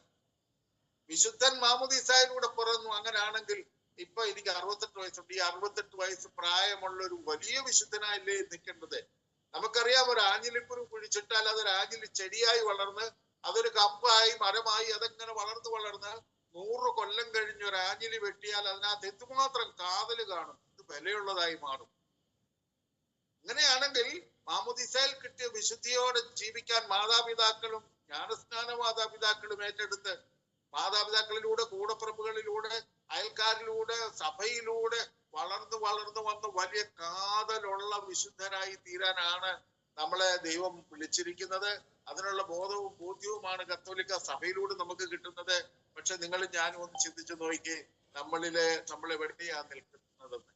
വിശുദ്ധൻ മാമോദീസായിലൂടെ പിറന്നു. അങ്ങനെയാണെങ്കിൽ ഇപ്പൊ എനിക്ക് 68 വയസ്സുണ്ട്. ഈ 68 വയസ്സ് പ്രായമുള്ള ഒരു വലിയ വിശുദ്ധനായില്ലേ നിൽക്കേണ്ടത്? നമുക്കറിയാം, ഒരു ആഞ്ഞിലിപ്പുരു കുഴിച്ചിട്ടാൽ അതൊരു ആഞ്ഞിലി ചെടിയായി വളർന്ന് അതൊരു കമ്പായി മരമായി അതങ്ങനെ വളർന്ന് 100 കൊല്ലം കഴിഞ്ഞ് ഒരു ആഞ്ഞിലി വെട്ടിയാൽ അതിനകത്ത് എന്തുമാത്രം കാതല് കാണും, ഇത് വിലയുള്ളതായി മാറും. അങ്ങനെയാണെങ്കിൽ മാമോദീസയിൽ കിട്ടിയ വിശുദ്ധിയോടെ ജീവിക്കാൻ മാതാപിതാക്കളും ജ്ഞാനസ്നാന മാതാപിതാക്കളും ഏറ്റെടുത്ത്, മാതാപിതാക്കളിലൂടെ കൂടപ്പിറപ്പുകളിലൂടെ അയൽക്കാരിലൂടെ സഭയിലൂടെ വളർന്നു വന്ന് വലിയ കാതലുള്ള വിശുദ്ധരായി തീരാനാണ് നമ്മളെ ദൈവം വിളിച്ചിരിക്കുന്നത്. അതിനുള്ള ബോധവും ബോധ്യവുമാണ് കത്തോലിക്ക സഭയിലൂടെ നമുക്ക് കിട്ടുന്നത്. പക്ഷെ നിങ്ങളും ഞാനും ഒന്ന് ചിന്തിച്ചു നോക്കിയേ, നമ്മളെവിടെയാ നിൽക്കുന്നതെന്ന്.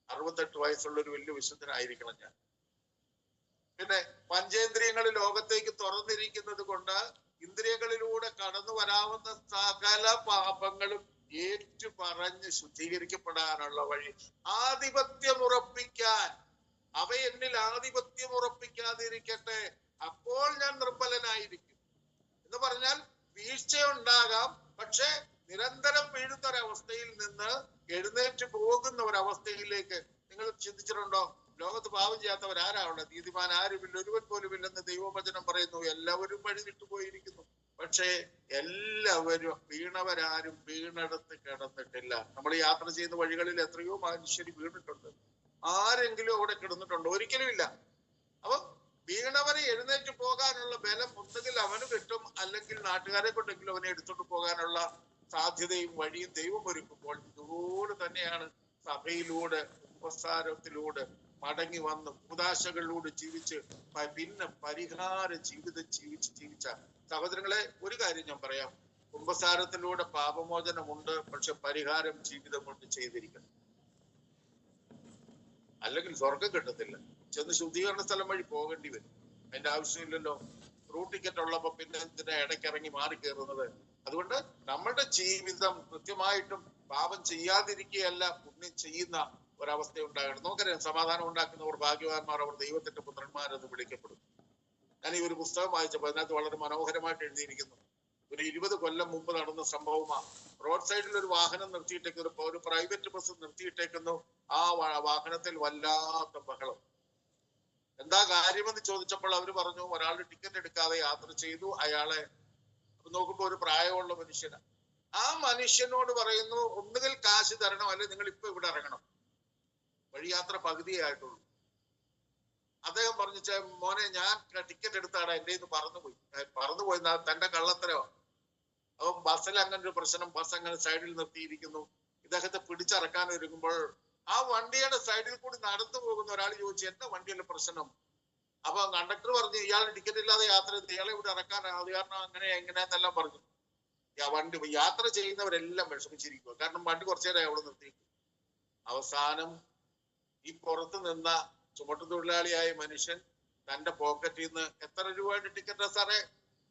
68 വയസ്സുള്ള ഒരു വലിയ വിശുദ്ധനായിരിക്കണം ഞാൻ. പിന്നെ പഞ്ചേന്ദ്രിയങ്ങൾ ലോകത്തേക്ക് തുറന്നിരിക്കുന്നത് കൊണ്ട് ഇന്ദ്രിയങ്ങളിലൂടെ കടന്നു വരാവുന്ന സകല പാപങ്ങളും ഏറ്റു പറഞ്ഞ് ശുദ്ധീകരിക്കപ്പെടാനുള്ള വഴി ആധിപത്യം ഉറപ്പിക്കാൻ, അവ എന്നിൽ ആധിപത്യം ഉറപ്പിക്കാതിരിക്കട്ടെ, അപ്പോൾ ഞാൻ നിർമ്മലനായിരിക്കും എന്ന് പറഞ്ഞാൽ വീഴ്ച ഉണ്ടാകാം, പക്ഷെ നിരന്തരം വീഴുന്ന ഒരവസ്ഥയിൽ നിന്ന് എഴുന്നേറ്റ് പോകുന്ന ഒരവസ്ഥയിലേക്ക് നിങ്ങൾ ചിന്തിച്ചിട്ടുണ്ടോ? ലോകത്ത് പാപം ചെയ്യാത്തവരാരാണ്? നീതിമാൻ ആരുമില്ല, ഒരുവൻ പോലും ഇല്ലെന്ന് ദൈവവചനം പറയുന്നു. എല്ലാവരും വഴി വിട്ടുപോയിരിക്കുന്നു. പക്ഷേ എല്ലാവരും വീണവരാരും വീണടത്ത് കിടന്നിട്ടില്ല. നമ്മൾ യാത്ര ചെയ്യുന്ന വഴികളിൽ എത്രയോ മനുഷ്യർ വീണിട്ടുണ്ട്. ആരെങ്കിലും അവിടെ കിടന്നിട്ടുണ്ടോ? ഒരിക്കലും ഇല്ല. അപ്പൊ വീണവരെ എഴുന്നേറ്റ് പോകാനുള്ള ബലം ഒന്നുകിൽ അവന് കിട്ടും, അല്ലെങ്കിൽ നാട്ടുകാരെ കൊണ്ടെങ്കിലും അവനെ എടുത്തോണ്ട് പോകാനുള്ള സാധ്യതയും വഴിയും ദൈവം ഒരുക്കുമ്പോൾ ഇതുപോലെ തന്നെയാണ് സഭയിലൂടെ ഉപസാരത്തിലൂടെ മടങ്ങി വന്ന് ഉദാശകളിലൂടെ ജീവിച്ച് പിന്നെ പരിഹാര ജീവിതം ജീവിച്ച സഹോദരങ്ങളെ, ഒരു കാര്യം ഞാൻ പറയാം. കുമ്പസാരത്തിലൂടെ പാപമോചനമുണ്ട്, പക്ഷെ പരിഹാരം ജീവിതം കൊണ്ട് ചെയ്തിരിക്കണം. അല്ലെങ്കിൽ സ്വർഗം കിട്ടത്തില്ല. ചെന്ന് ശുദ്ധീകരണ സ്ഥലം വഴി പോകേണ്ടി വരും. അതിന്റെ ആവശ്യമില്ലല്ലോ. റൂട്ട് ടിക്കറ്റ് ഉള്ളപ്പോ പിന്നെ എന്തിനാ ഇടയ്ക്കിറങ്ങി മാറി കയറുന്നത്? അതുകൊണ്ട് നമ്മളുടെ ജീവിതം കൃത്യമായിട്ടും പാപം ചെയ്യാതിരിക്കുകയല്ല, പുണ്യം ചെയ്യുന്ന ഒരവസ്ഥ ഉണ്ടാകണം. നമുക്കറിയാം, സമാധാനം ഉണ്ടാക്കുന്നവർ ഭാഗ്യവാന്മാർ, അവർ ദൈവത്തിന്റെ പുത്രന്മാരെന്ന് വിളിക്കപ്പെടും. ഞാൻ ഈ ഒരു പുസ്തകം വായിച്ചപ്പോൾ അതിനകത്ത് വളരെ മനോഹരമായിട്ട് എഴുതിയിരിക്കുന്നു. ഒരു 20 കൊല്ലം മുമ്പ് നടന്ന സംഭവമാണ്. റോഡ് സൈഡിൽ ഒരു വാഹനം നിർത്തിയിട്ടേക്കുന്നു, ഒരു പ്രൈവറ്റ് ബസ് നിർത്തിയിട്ടേക്കുന്നു. ആ വാഹനത്തിൽ വല്ലാത്ത ബഹളം. എന്താ കാര്യമെന്ന് ചോദിച്ചപ്പോൾ അവര് പറഞ്ഞു, ഒരാളുടെ ടിക്കറ്റ് എടുക്കാതെ യാത്ര ചെയ്തു. അയാളെ നോക്കുമ്പോ ഒരു പ്രായമുള്ള മനുഷ്യനാണ്. ആ മനുഷ്യനോട് പറയുന്നു, ഒന്നുകിൽ കാശ് തരണം, അല്ലെങ്കിൽ നിങ്ങൾ ഇപ്പൊ ഇവിടെ ഇറങ്ങണം. വഴിയാത്ര പകുതിയേ ആയിട്ടുള്ളൂ. അദ്ദേഹം പറഞ്ഞു, മോനെ ഞാൻ ടിക്കറ്റ് എടുത്താണ്, എന്റെ ഇത് പറന്നുപോയി തന്റെ കള്ളത്തരമാണ്. അപ്പൊ ബസ്സിൽ അങ്ങനെ ഒരു പ്രശ്നം, ബസ് അങ്ങനെ സൈഡിൽ നിർത്തിയിരിക്കുന്നു. ഇദ്ദേഹത്തെ പിടിച്ചിറക്കാൻ ഒരുങ്ങുമ്പോൾ ആ വണ്ടിയുടെ സൈഡിൽ കൂടി നടന്നു പോകുന്ന ഒരാൾ ചോദിച്ചു, എന്താ വണ്ടിയുടെ പ്രശ്നം? അപ്പൊ കണ്ടക്ടർ പറഞ്ഞു, ഇയാൾ ടിക്കറ്റ് ഇല്ലാതെ യാത്ര ചെയ്ത് ഇയാളെ ഇവിടെ ഇറക്കാൻ അത് കാരണം അങ്ങനെ എങ്ങനെയാന്നെല്ലാം പറഞ്ഞു. വണ്ടി യാത്ര ചെയ്യുന്നവരെല്ലാം വിഷമിച്ചിരിക്കുക. കാരണം വണ്ടി കുറച്ചു നേരം അവിടെ നിർത്തിയിട്ടു. അവസാനം ഈ പുറത്ത് നിന്ന ചുമട്ടുതൊഴിലാളിയായ മനുഷ്യൻ തന്റെ പോക്കറ്റിൽ നിന്ന്, എത്ര രൂപയുടെ ടിക്കറ്റാ സാറേ?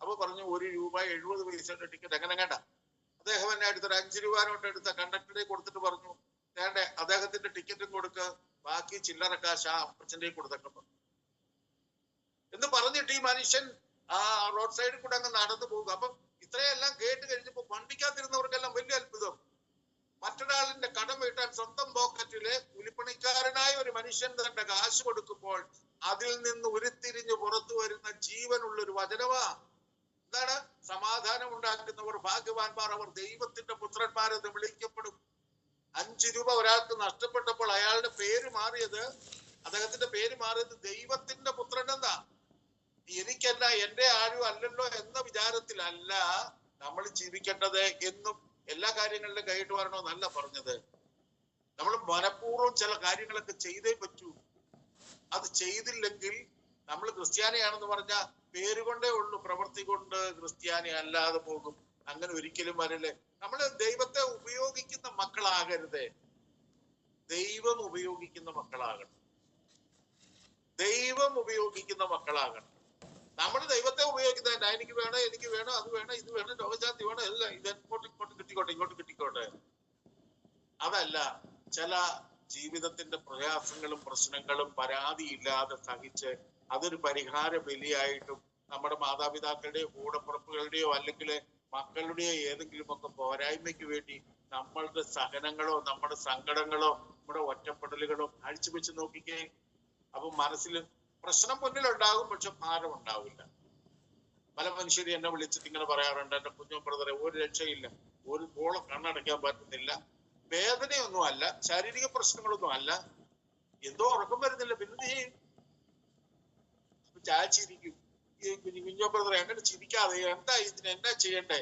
അപ്പൊ പറഞ്ഞു, 1 രൂപ 70 പൈസയുടെ ടിക്കറ്റ്. എങ്ങനെ കേട്ട? അദ്ദേഹം എന്നെ എടുത്തൊരു 5 രൂപ നോട്ട് എടുത്ത കണ്ടക്ടറെ കൊടുത്തിട്ട് പറഞ്ഞു, വേണ്ടേ അദ്ദേഹത്തിന്റെ ടിക്കറ്റും കൊടുക്ക്, ബാക്കി ചില്ലറ കാശ് ആ അപ്പച്ചന്റെ കൊടുത്തൊക്കെ എന്ന് പറഞ്ഞിട്ട് ഈ മനുഷ്യൻ ആ റോഡ് സൈഡിൽ കൂടെ അങ്ങ് നടന്നു പോകുക. അപ്പൊ ഇത്രയെല്ലാം കേട്ട് കഴിഞ്ഞപ്പോ വണ്ടിക്കകത്തിരുന്നവർക്കെല്ലാം വലിയ അത്ഭുതം. മറ്റൊരാളിന്റെ കടം വീട്ടാൻ സ്വന്തം പോക്കറ്റില് കൂലിപ്പണിക്കാരനായ ഒരു മനുഷ്യൻ തന്റെ കാശ് കൊടുക്കുമ്പോൾ അതിൽ നിന്ന് ഉരുത്തിരിഞ്ഞ് പുറത്തു വരുന്ന ജീവനുള്ള ഒരു വചനമാ. എന്താണ്? സമാധാനം ഉണ്ടാക്കുന്നവർ ഭാഗ്യവാന്മാർ, അവർ ദൈവത്തിന്റെ പുത്രന്മാരെന്ന് വിളിക്കപ്പെടും. 5 രൂപ ഒരാൾക്ക് നഷ്ടപ്പെട്ടപ്പോൾ അയാളുടെ പേര് മാറിയത്, അദ്ദേഹത്തിന്റെ പേര് മാറിയത് ദൈവത്തിന്റെ പുത്രൻ എന്നാ. എനിക്കല്ല, എന്റെ ആരും അല്ലല്ലോ എന്ന വിചാരത്തിലല്ല നമ്മൾ ജീവിക്കേണ്ടത് എന്നും. എല്ലാ കാര്യങ്ങളിലും കൈയിട്ട് വരണോ എന്നല്ല പറഞ്ഞത്. നമ്മൾ മനഃപൂർവ്വം ചില കാര്യങ്ങളൊക്കെ ചെയ്തേ പറ്റൂ. അത് ചെയ്തില്ലെങ്കിൽ നമ്മൾ ക്രിസ്ത്യാനിയാണെന്ന് പറഞ്ഞ പേരുകൊണ്ടേ ഉള്ളൂ, പ്രവൃത്തി കൊണ്ട് ക്രിസ്ത്യാനി അല്ലാതെ പോകും. അങ്ങനെ ഒരിക്കലും വരില്ലേ. നമ്മൾ ദൈവത്തെ ഉപയോഗിക്കുന്ന മക്കളാകരുതേ, ദൈവം ഉപയോഗിക്കുന്ന മക്കളാകണം. ദൈവം ഉപയോഗിക്കുന്ന മക്കളാകണം. നമ്മൾ ദൈവത്തെ ഉപയോഗിക്കുന്ന എനിക്ക് വേണം, എനിക്ക് വേണം, അത് വേണം, ഇത് വേണം, രോഗശാന്തി വേണം, എല്ലാം ഇത് ഇങ്ങോട്ട് കിട്ടിക്കോട്ടെ. അതല്ല, ചില ജീവിതത്തിന്റെ പ്രയാസങ്ങളും പ്രശ്നങ്ങളും പരാതിയില്ലാതെ സഹിച്ച് അതൊരു പരിഹാര ബലിയായിട്ടും നമ്മുടെ മാതാപിതാക്കളുടെയോ കൂടപ്പുറപ്പുകളുടെയോ അല്ലെങ്കിൽ മക്കളുടെയോ ഏതെങ്കിലും ഒക്കെ പോരായ്മയ്ക്ക് വേണ്ടി നമ്മളുടെ സഹനങ്ങളോ നമ്മുടെ സങ്കടങ്ങളോ നമ്മുടെ ഒറ്റപ്പെടലുകളോ കാഴ്ചവെച്ച് നോക്കിക്കേ. അപ്പൊ മനസ്സിൽ പ്രശ്നം മുന്നിലുണ്ടാകും, പക്ഷെ ഭാരം ഉണ്ടാവില്ല. പല മനുഷ്യരും എന്നെ വിളിച്ചിട്ട് ഇങ്ങനെ പറയാറുണ്ട്, എന്റെ കുഞ്ഞു ബ്രദറെ ഒരു രക്ഷയില്ല, ഒരു പോളം കണ്ണടയ്ക്കാൻ പറ്റുന്നില്ല, വേദനയൊന്നും അല്ല, ശാരീരിക പ്രശ്നങ്ങളൊന്നും അല്ല, എന്തോ ഉറക്കം വരുന്നില്ല, പിന്നെ ചെയ്യും ചാച്ചിരിക്കും. കുഞ്ഞു ബ്രദറെ അങ്ങനെ ചിരിക്കാതെ, എന്താ ഇതിന് എന്നാ ചെയ്യണ്ടേ?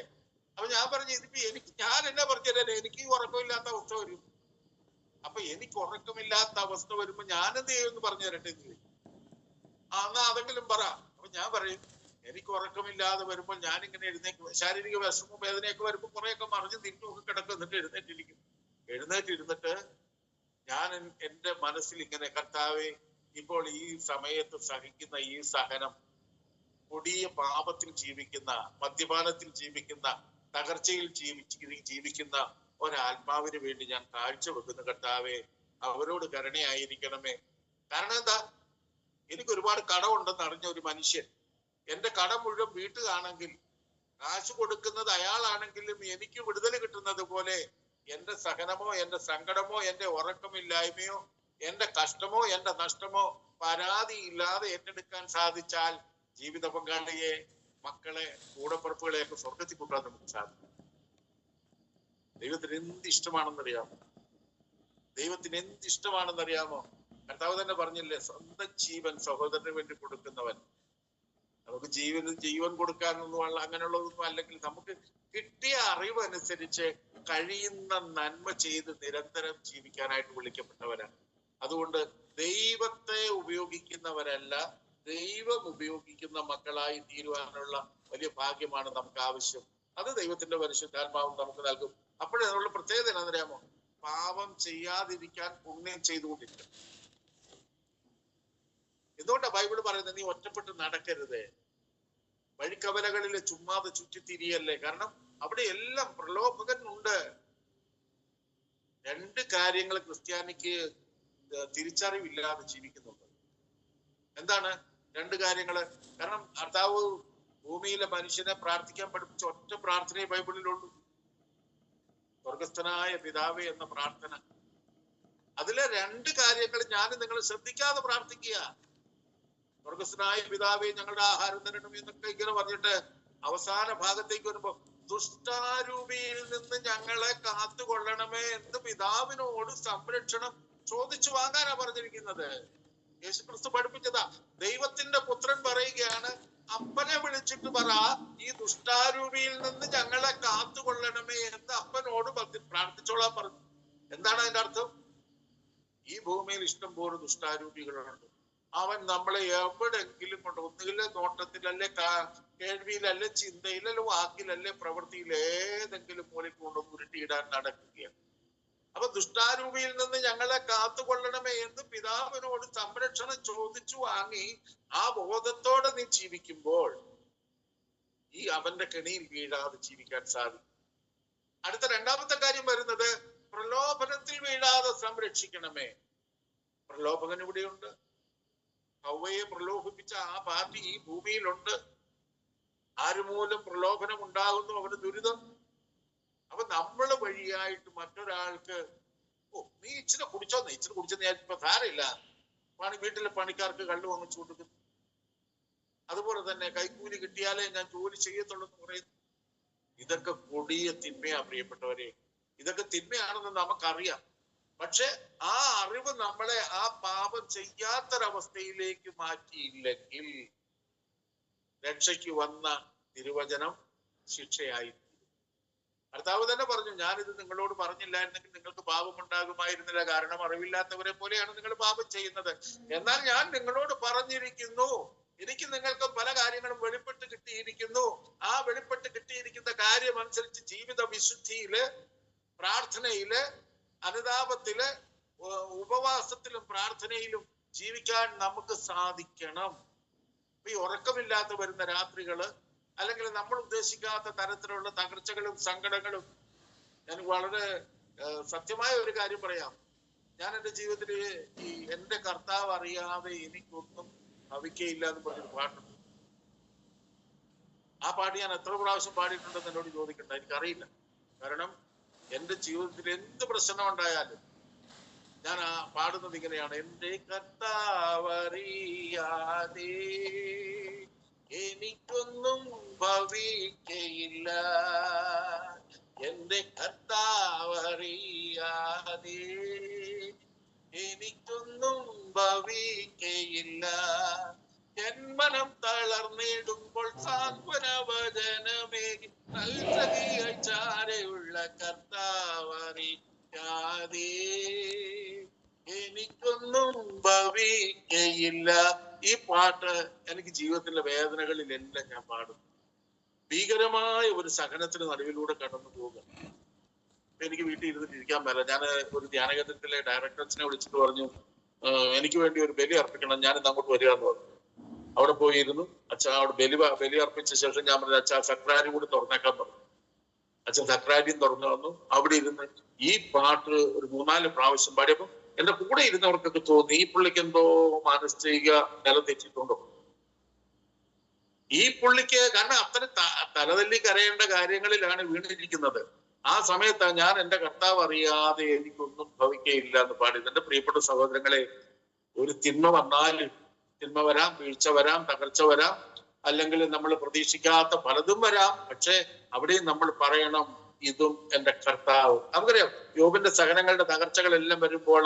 അപ്പൊ ഞാൻ പറഞ്ഞു, ഇതിപ്പോ ഞാൻ എന്നാ പറഞ്ഞുതരാൻ, എനിക്ക് ഉറക്കമില്ലാത്ത അവസ്ഥ വരും. അപ്പൊ എനിക്ക് ഉറക്കമില്ലാത്ത അവസ്ഥ വരുമ്പോ ഞാനെന്ത് ചെയ്യുമെന്ന് പറഞ്ഞു തരട്ടെ? എന്നാ അതെങ്കിലും പറ. അപ്പൊ ഞാൻ പറയും, എനിക്ക് ഉറക്കമില്ലാതെ വരുമ്പോൾ ഞാനിങ്ങനെ എഴുന്നേക്കും. ശാരീരിക വിഷമവും വേദനയൊക്കെ വരുമ്പോൾ കുറെയൊക്കെ മറിഞ്ഞ് തിരിഞ്ഞൊക്കെ കിടക്കും, എന്നിട്ട് എഴുന്നേറ്റിരുന്നിട്ട് ഞാൻ എന്റെ മനസ്സിൽ ഇങ്ങനെ, കർത്താവേ, ഇപ്പോൾ ഈ സമയത്ത് സഹിക്കുന്ന ഈ സഹനം, കൊടിയ പാപത്തിൽ ജീവിക്കുന്ന, മദ്യപാനത്തിൽ ജീവിക്കുന്ന, തകർച്ചയിൽ ജീവിക്കുന്ന ഒരാത്മാവിന് വേണ്ടി ഞാൻ കാഴ്ചവെക്കുന്ന കർത്താവേ, അവരോട് കരുണയായിരിക്കണമേ. കാരണം എന്താ? എനിക്ക് ഒരുപാട് കടമുണ്ടെന്ന് അറിഞ്ഞ ഒരു മനുഷ്യൻ എന്റെ കടം മുഴുവൻ വീട്ടുകയാണെങ്കിൽ കാശ് കൊടുക്കുന്നത് അയാളാണെങ്കിലും എനിക്ക് വിടുതൽ കിട്ടുന്നത് പോലെ എന്റെ സഹനമോ, എന്റെ സങ്കടമോ, എന്റെ ഉറക്കമില്ലായ്മയോ, എന്റെ കഷ്ടമോ, എന്റെ നഷ്ടമോ പരാതിയില്ലാതെ ഏറ്റെടുക്കാൻ സാധിച്ചാൽ ജീവിത പങ്കാളിയെ, മക്കളെ, കൂടപ്പുറപ്പുകളെയൊക്കെ സ്വർഗത്തിൽ കൊണ്ടുവരാൻ നമുക്ക് സാധിക്കും. ദൈവത്തിന് എന്ത് ഇഷ്ടമാണെന്നറിയാമോ? ദൈവത്തിന് എന്ത് ഇഷ്ടമാണെന്നറിയാമോ? കർത്താവ് തന്നെ പറഞ്ഞില്ലേ, സ്വന്തം ജീവൻ സഹോദരന് വേണ്ടി കൊടുക്കുന്നവൻ. നമുക്ക് ജീവൻ കൊടുക്കാനൊന്നും അങ്ങനെയുള്ളതൊന്നും അല്ലെങ്കിൽ നമുക്ക് കിട്ടിയ അറിവ് അനുസരിച്ച് കഴിയുന്ന നന്മ ചെയ്ത് നിരന്തരം ജീവിക്കാനായിട്ട് വിളിക്കപ്പെട്ടവരാണ്. അതുകൊണ്ട് ദൈവത്തെ ഉപയോഗിക്കുന്നവരല്ല, ദൈവം ഉപയോഗിക്കുന്ന മക്കളായി തീരുവാനുള്ള വലിയ ഭാഗ്യമാണ് നമുക്ക് ആവശ്യം. അത് ദൈവത്തിന്റെ പരിശുദ്ധാത്മാവ് നമുക്ക് നൽകും. അപ്പോഴേ അതിനുള്ള പ്രത്യേകത എന്താണെന്നറിയാമോ? പാപം ചെയ്യാതിരിക്കാൻ പുണ്യം ചെയ്തുകൊണ്ടിരിക്കും. എന്തുകൊണ്ടാണ് ബൈബിള് പറയുന്നത് നീ ഒറ്റപ്പെട്ട് നടക്കരുത്, വഴിക്കവലകളിലെ ചുമ്മാതെ ചുറ്റിത്തിരിയല്ലേ? കാരണം അവിടെ എല്ലാം പ്രലോഭകനുണ്ട്. രണ്ട് കാര്യങ്ങൾ ക്രിസ്ത്യാനിക്ക് തിരിച്ചറിവില്ലാതെ ജീവിക്കുന്നുണ്ട്. എന്താണ് രണ്ട് കാര്യങ്ങള്? കാരണം കർത്താവ് ഭൂമിയിലെ മനുഷ്യനെ പ്രാർത്ഥിക്കാൻ പഠിപ്പിച്ച ഒറ്റ പ്രാർത്ഥനയെ ബൈബിളിലുള്ളൂ, സ്വർഗസ്ഥനായ പിതാവേ എന്ന പ്രാർത്ഥന. അതിലെ രണ്ട് കാര്യങ്ങൾ ഞാൻ നിങ്ങൾ ശ്രദ്ധിക്കാതെ പ്രാർത്ഥിക്കുക. സ്വർഗസ്ഥനായ പിതാവേ ഞങ്ങളുടെ ആഹാരം തരണം എന്നൊക്കെ ഇങ്ങനെ പറഞ്ഞിട്ട് അവസാന ഭാഗത്തേക്ക് വരുമ്പോ ദുഷ്ടാരൂപിയിൽ നിന്ന് ഞങ്ങളെ കാത്തുകൊള്ളണമേ എന്ന് പിതാവിനോട് സംരക്ഷണം ചോദിച്ചു വാങ്ങാനാ പറഞ്ഞിരിക്കുന്നത്. യേശുക്രിസ്തു പഠിപ്പിച്ചതാ. ദൈവത്തിന്റെ പുത്രൻ പറയുകയാണ്, അപ്പനെ വിളിച്ചിട്ട് പറ ഈ ദുഷ്ടാരൂപിയിൽ നിന്ന് ഞങ്ങളെ കാത്തുകൊള്ളണമേ എന്ന് അപ്പനോട് പ്രാർത്ഥിച്ചോളാൻ പറഞ്ഞു. എന്താണ് അതിന്റെ അർത്ഥം? ഈ ഭൂമിയിൽ ഇഷ്ടം പോലെ ദുഷ്ടാരൂപികളുണ്ട്. അവൻ നമ്മളെ എവിടെങ്കിലും കൊണ്ട് ഒന്നുകിലെ നോട്ടത്തിലല്ലേ, കേൾവിയിലല്ലേ, ചിന്തയിലല്ലേ, വാക്കിലല്ലേ, പ്രവൃത്തിയിൽ ഏതെങ്കിലും മൂലയ്ക്ക് കൊണ്ടൊന്ന് ഉരുട്ടിയിടാൻ നടക്കുകയാണ്. അപ്പൊ ദുഷ്ടാരൂപിയിൽ നിന്ന് ഞങ്ങളെ കാത്തുകൊള്ളണമേ എന്ന് പിതാവിനോട് സംരക്ഷണം ചോദിച്ചു വാങ്ങി ആ ബോധത്തോടെ നീ ജീവിക്കുമ്പോൾ ഈ അവന്റെ കെണിയിൽ വീഴാതെ ജീവിക്കാൻ സാധിക്കും. അടുത്ത രണ്ടാമത്തെ കാര്യം വരുന്നത് പ്രലോഭനത്തിൽ വീഴാതെ സംരക്ഷിക്കണമേ. പ്രലോഭകൻ ഇവിടെയുണ്ട്. ഹവ്വയെ പ്രലോഭിപ്പിച്ച ആ പാർട്ടി ഈ ഭൂമിയിലുണ്ട്. ആരുമൂലം പ്രലോഭനം ഉണ്ടാകുന്നു അവന് ദുരിതം. അപ്പൊ നമ്മള് വഴിയായിട്ട് മറ്റൊരാൾക്ക് നീ ഇച്ചിരി കുടിച്ചോന്ന്, ഇച്ചിരി കുടിച്ചെന്ന് ഇപ്പൊ സാരമില്ല, വീട്ടിലെ പണിക്കാർക്ക് കള്ളു വാങ്ങിച്ചു കൊടുക്കുന്നു. അതുപോലെ തന്നെ കൈക്കൂലി കിട്ടിയാലേ ഞാൻ ജോലി ചെയ്യത്തുള്ളൂ എന്ന് പറയുന്നു. ഇതൊക്കെ കൊടിയ തിന്മയാ പ്രിയപ്പെട്ടവരെ. ഇതൊക്കെ തിന്മയാണെന്ന് നമുക്കറിയാം. പക്ഷെ ആ അറിവ് നമ്മളെ ആ പാപം ചെയ്യാത്തൊരവസ്ഥയിലേക്ക് മാറ്റിയില്ലെങ്കിൽ രക്ഷയ്ക്ക് വന്ന തിരുവചനം ശിക്ഷയായി. കർത്താവ് തന്നെ പറഞ്ഞു, ഞാനിത് നിങ്ങളോട് പറഞ്ഞില്ലായിരുന്നെങ്കിൽ നിങ്ങൾക്ക് പാപം ഉണ്ടാകുമായിരുന്നില്ല, കാരണം അറിവില്ലാത്തവരെ പോലെയാണ് നിങ്ങൾ പാപം ചെയ്യുന്നത്. എന്നാൽ ഞാൻ നിങ്ങളോട് പറഞ്ഞിരിക്കുന്നു, എനിക്ക് നിങ്ങൾക്ക് പല കാര്യങ്ങളും വെളിപ്പെട്ട് കിട്ടിയിരിക്കുന്നു. ആ വെളിപ്പെട്ട് കിട്ടിയിരിക്കുന്ന കാര്യം അനുസരിച്ച് ജീവിത വിശുദ്ധിയില്, പ്രാർത്ഥനയില്, അനുതാപത്തില്, ഉപവാസത്തിലും പ്രാർത്ഥനയിലും ജീവിക്കാൻ നമുക്ക് സാധിക്കണം. ഈ ഉറക്കമില്ലാത്ത വരുന്ന രാത്രികള്, അല്ലെങ്കിൽ നമ്മൾ ഉദ്ദേശിക്കാത്ത തരത്തിലുള്ള തകർച്ചകളും സങ്കടങ്ങളും. ഞാൻ വളരെ സത്യമായ ഒരു കാര്യം പറയാം. ഞാൻ എൻ്റെ ജീവിതത്തിൽ ഈ എൻ്റെ കർത്താവ് അറിയാതെ എനിക്കൊന്നും ഭവിക്കയില്ല എന്ന് പറഞ്ഞൊരു പാട്ടുണ്ട്. ആ പാട്ട് ഞാൻ എത്ര പ്രാവശ്യം പാടിയിട്ടുണ്ടെന്ന് എന്നോട് ചോദിക്കണ്ട, എനിക്കറിയില്ല. കാരണം എൻ്റെ ജീവിതത്തിൽ എന്ത് പ്രശ്നം ഉണ്ടായാലും ഞാൻ ആ പാടുന്നത് ഇങ്ങനെയാണ്: എൻ്റെ കർത്താവ് അറിയാതെ എനിക്കൊന്നും ഭവിക്കയില്ല, എൻ്റെ കർത്താവ് അറിയാതെ എനിക്കൊന്നും ഭവിക്കയില്ല. ജന്മനം തളർന്നിടുമ്പോൾ സാന്ത്വന വചനമേകി നൽകിയായി ചാരയുള്ള കർത്താവ് അറിയാതെ എനിക്കൊന്നും ഭവിക്കയില്ല. ഈ പാട്ട് എനിക്ക് ജീവിതത്തിലെ വേദനകളിലെല്ലാം ഞാൻ പാടും. ഭീകരമായ ഒരു സഹനത്തിന് നടുവിലൂടെ കടന്നു പോകുക. എനിക്ക് വീട്ടിൽ ഇരുന്നിട്ട് ഇരിക്കാൻ പറ്റില്ല. ഞാൻ ഒരു ധ്യാനകേന്ദ്രത്തിലെ ഡയറക്ടേഴ്സിനെ വിളിച്ചിട്ട് പറഞ്ഞു, എനിക്ക് വേണ്ടി ഒരു ബലി അർപ്പിക്കണം, ഞാനിന്ന് അങ്ങോട്ട് വരിക എന്ന് പറഞ്ഞു. അവിടെ പോയിരുന്നു. അച്ഛൻ അവിടെ ബലി അർപ്പിച്ച ശേഷം ഞാൻ പറഞ്ഞു, അച്ഛാ സക്രാരി കൂടി തുറന്നേക്കാൻ പറഞ്ഞു. അച്ഛൻ സക്രാരിയും തുറന്നു വന്നു. അവിടെ ഇരുന്ന് ഈ പാട്ട് ഒരു 3-4 പ്രാവശ്യം പാടിയപ്പോൾ എന്റെ കൂടെ ഇരുന്നവർക്കൊക്കെ തോന്നി ഈ പുള്ളിക്ക് എന്തോ മാനസിക നില തെറ്റിയിട്ടുണ്ടോ. ഈ പുള്ളിക്ക് കാരണം അത്ര തലതല്ലി കരയേണ്ട കാര്യങ്ങളിലാണ് വീണിരിക്കുന്നത്. ആ സമയത്ത് ഞാൻ എൻ്റെ കർത്താവ് അറിയാതെ എനിക്കൊന്നും ഭവിക്കയില്ല എന്ന് പാടി. എന്റെ പ്രിയപ്പെട്ട സഹോദരങ്ങളെ, ഒരു തിന്മ വന്നാൽ, തിന്മ വരാം, വീഴ്ച വരാം, തകർച്ച വരാം, അല്ലെങ്കിൽ നമ്മൾ പ്രതീക്ഷിക്കാത്ത പലതും വരാം. പക്ഷെ അവിടെയും നമ്മൾ പറയണം, ഇതും എൻ്റെ കർത്താവ്. നമുക്കറിയാം യോബിന്റെ സഹനങ്ങളുടെ തകർച്ചകളെല്ലാം വരുമ്പോൾ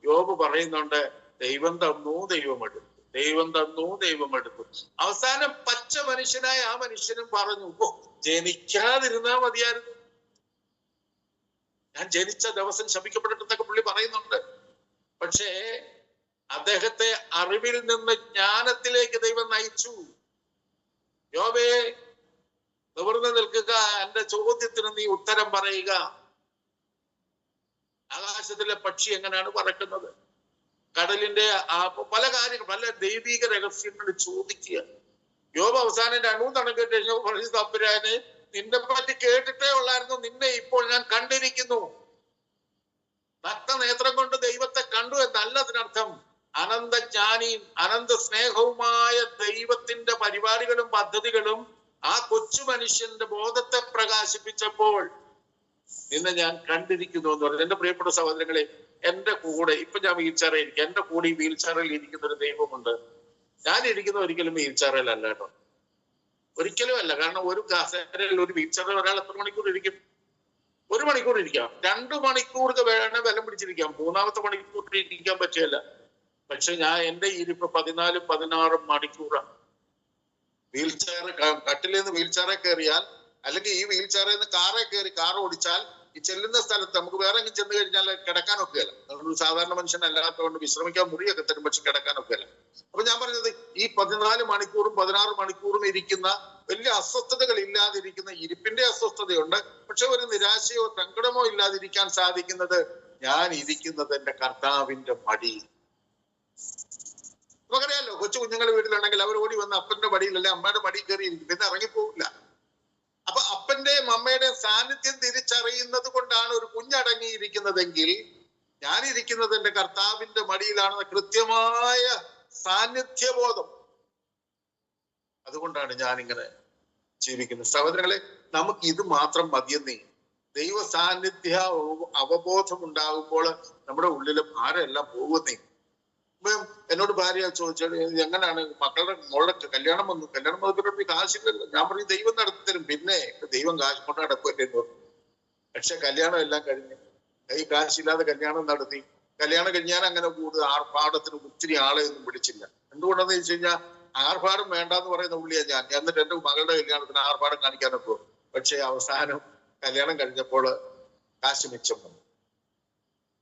യോബ് പറയുന്നുണ്ട്, ദൈവം തന്നു, ദൈവം എടുത്തു, ദൈവം തന്നു, ദൈവം എടുത്തു. അവസാനം പച്ച മനുഷ്യനായ ആ മനുഷ്യനും പറഞ്ഞു, ഓ, ജനിക്കാതിരുന്നാ മതിയായിരുന്നു, ഞാൻ ജനിച്ച ദിവസം ശപിക്കപ്പെട്ടിട്ടെന്നൊക്കെ പുള്ളി പറയുന്നുണ്ട്. പക്ഷേ അദ്ദേഹത്തെ അറിവിൽ നിന്ന് ജ്ഞാനത്തിലേക്ക് ദൈവം നയിച്ചു. യോബേ, നിവർന്നു നിൽക്കുക, എന്റെ ചോദ്യത്തിന് നീ ഉത്തരം പറയുക. ആകാശത്തിലെ പക്ഷി എങ്ങനെയാണ് പറക്കുന്നത്, കടലിന്റെ പല കാര്യങ്ങൾ, പല ദൈവിക രഹസ്യങ്ങൾ ചോദിക്കുക. യോബ് അവസാനം രണ്ടും തണുക്കിട്ട് പറഞ്ഞു, തമ്പുരാനെ, നിന്നെ പറ്റി കേട്ടിട്ടേ ഉള്ളായിരുന്നു, നിന്നെ ഇപ്പോൾ ഞാൻ കണ്ടിരിക്കുന്നു. നഗ്നനേത്രം കൊണ്ട് ദൈവത്തെ കണ്ടു എന്നല്ല അതിനർത്ഥം. അനന്തജ്ഞാനിയും അനന്ത സ്നേഹവുമായ ദൈവത്തിന്റെ പരിപാടികളും പദ്ധതികളും ആ കൊച്ചു മനുഷ്യന്റെ ബോധത്തെ പ്രകാശിപ്പിച്ചപ്പോൾ നിന്നെ ഞാൻ കണ്ടിരിക്കുന്നു എന്ന് പറഞ്ഞു. എന്റെ പ്രിയപ്പെട്ട സഹോദരങ്ങളെ, എന്റെ കൂടെ ഇപ്പൊ ഞാൻ വീൽ ചെയറിൽ ഇരിക്കും, എന്റെ കൂടെ ഈ വീൽ ചെയറിൽ ഇരിക്കുന്ന ഒരു ദൈവമുണ്ട്. ഞാൻ ഇരിക്കുന്ന ഒരിക്കലും വീൽ ചെയറിലല്ല കേട്ടോ, ഒരിക്കലും അല്ല. കാരണം ഒരു കസേരയിൽ, ഒരു വീൽ ചെയറിൽ ഒരാൾ എത്ര മണിക്കൂർ ഇരിക്കും? 1 മണിക്കൂർ ഇരിക്കാം, 2 മണിക്കൂർ വേണേ ബലം പിടിച്ചിരിക്കാം, 3-ാമത്തെ മണിക്കൂർ ഇരിക്കാൻ പറ്റില്ല. പക്ഷെ എന്റെ ഇരിപ്പ് 14-16 മണിക്കൂറാണ്. വീൽ ചെയർ, കട്ടിലിൽ നിന്ന് വീൽ ചെയറിൽ കയറിയാൽ, അല്ലെങ്കിൽ ഈ വീൽ ചെയറിൽ നിന്ന് കാറേ കയറി കാർ ഓടിച്ചാൽ, ഈ ചെല്ലുന്ന സ്ഥലത്ത് നമുക്ക് വേറെ എങ്കിലും ചെന്ന് കഴിഞ്ഞാൽ കിടക്കാനൊക്കെയല്ല. ഒരു സാധാരണ മനുഷ്യനല്ലാത്തതുകൊണ്ട് വിശ്രമിക്കാൻ മുറിയൊക്കെ തരും, പക്ഷെ കിടക്കാനൊക്കെയല്ല. അപ്പൊ ഞാൻ പറഞ്ഞത്, ഈ 14 മണിക്കൂറും 16 മണിക്കൂറും ഇരിക്കുന്ന, വലിയ അസ്വസ്ഥതകൾ ഇല്ലാതിരിക്കുന്ന, ഇരിപ്പിന്റെ അസ്വസ്ഥതയുണ്ട്, പക്ഷെ ഒരു നിരാശയോ സങ്കടമോ ഇല്ലാതിരിക്കാൻ സാധിക്കുന്നത് ഞാൻ ഇരിക്കുന്നത് എന്റെ കർത്താവിന്റെ മടിയിൽ. നമുക്കറിയാലോ, കൊച്ചു കുഞ്ഞുങ്ങളുടെ വീട്ടിലുണ്ടെങ്കിൽ അവർ ഓടി വന്ന് അപ്പന്റെ മടിയിലല്ലേ അമ്മയുടെ മടിയിൽ കയറി ഇരിക്കും, പിന്നെ ഇറങ്ങിപ്പോവില്ല. അപ്പൊ അപ്പന്റെയും അമ്മയുടെയും സാന്നിധ്യം തിരിച്ചറിയുന്നത് കൊണ്ടാണ് ഒരു കുഞ്ഞടങ്ങിയിരിക്കുന്നതെങ്കിൽ, ഞാനിരിക്കുന്നത് എന്റെ കർത്താവിന്റെ മടിയിലാണെന്ന കൃത്യമായ സാന്നിധ്യബോധം. അതുകൊണ്ടാണ് ഞാനിങ്ങനെ ജീവിക്കുന്നത്. സഹോദരങ്ങളെ, നമുക്ക് ഇത് മാത്രം മതിയെന്നേ. ദൈവ സാന്നിധ്യ അവബോധം ഉണ്ടാകുമ്പോൾ നമ്മുടെ ഉള്ളിലെ ഭാരം എല്ലാം പോകുന്നേ. എന്നോട് ഭാര്യ ചോദിച്ചാൽ, എങ്ങനെയാണ് മോളുടെ കല്യാണം വന്നപ്പോൾ കാശില്ലല്ലോ. ഞാൻ പറഞ്ഞു, ദൈവം നടത്തി തരും. പിന്നെ ദൈവം കാശ് കൊണ്ട് നടക്കുമല്ലേ എന്ന് പറഞ്ഞു. പക്ഷെ കല്യാണം എല്ലാം കഴിഞ്ഞ് ഈ കാശില്ലാതെ കല്യാണം നടത്തി. കല്യാണം കഴിഞ്ഞാൽ അങ്ങനെ കൂടുതൽ ആർഭാടത്തിന് ഒത്തിരി ആളെ ഒന്നും പിടിച്ചില്ല. എന്തുകൊണ്ടെന്ന് വെച്ച് കഴിഞ്ഞാൽ, ആർഭാടം വേണ്ടാന്ന് പറയുന്ന പുള്ളിയാ ഞാൻ. എന്നിട്ട് എന്റെ മകളുടെ കല്യാണത്തിന് ആർഭാടം കാണിക്കാനൊക്കെ. പക്ഷെ അവസാനം കല്യാണം കഴിഞ്ഞപ്പോൾ കാശ് മിച്ചം വന്നു.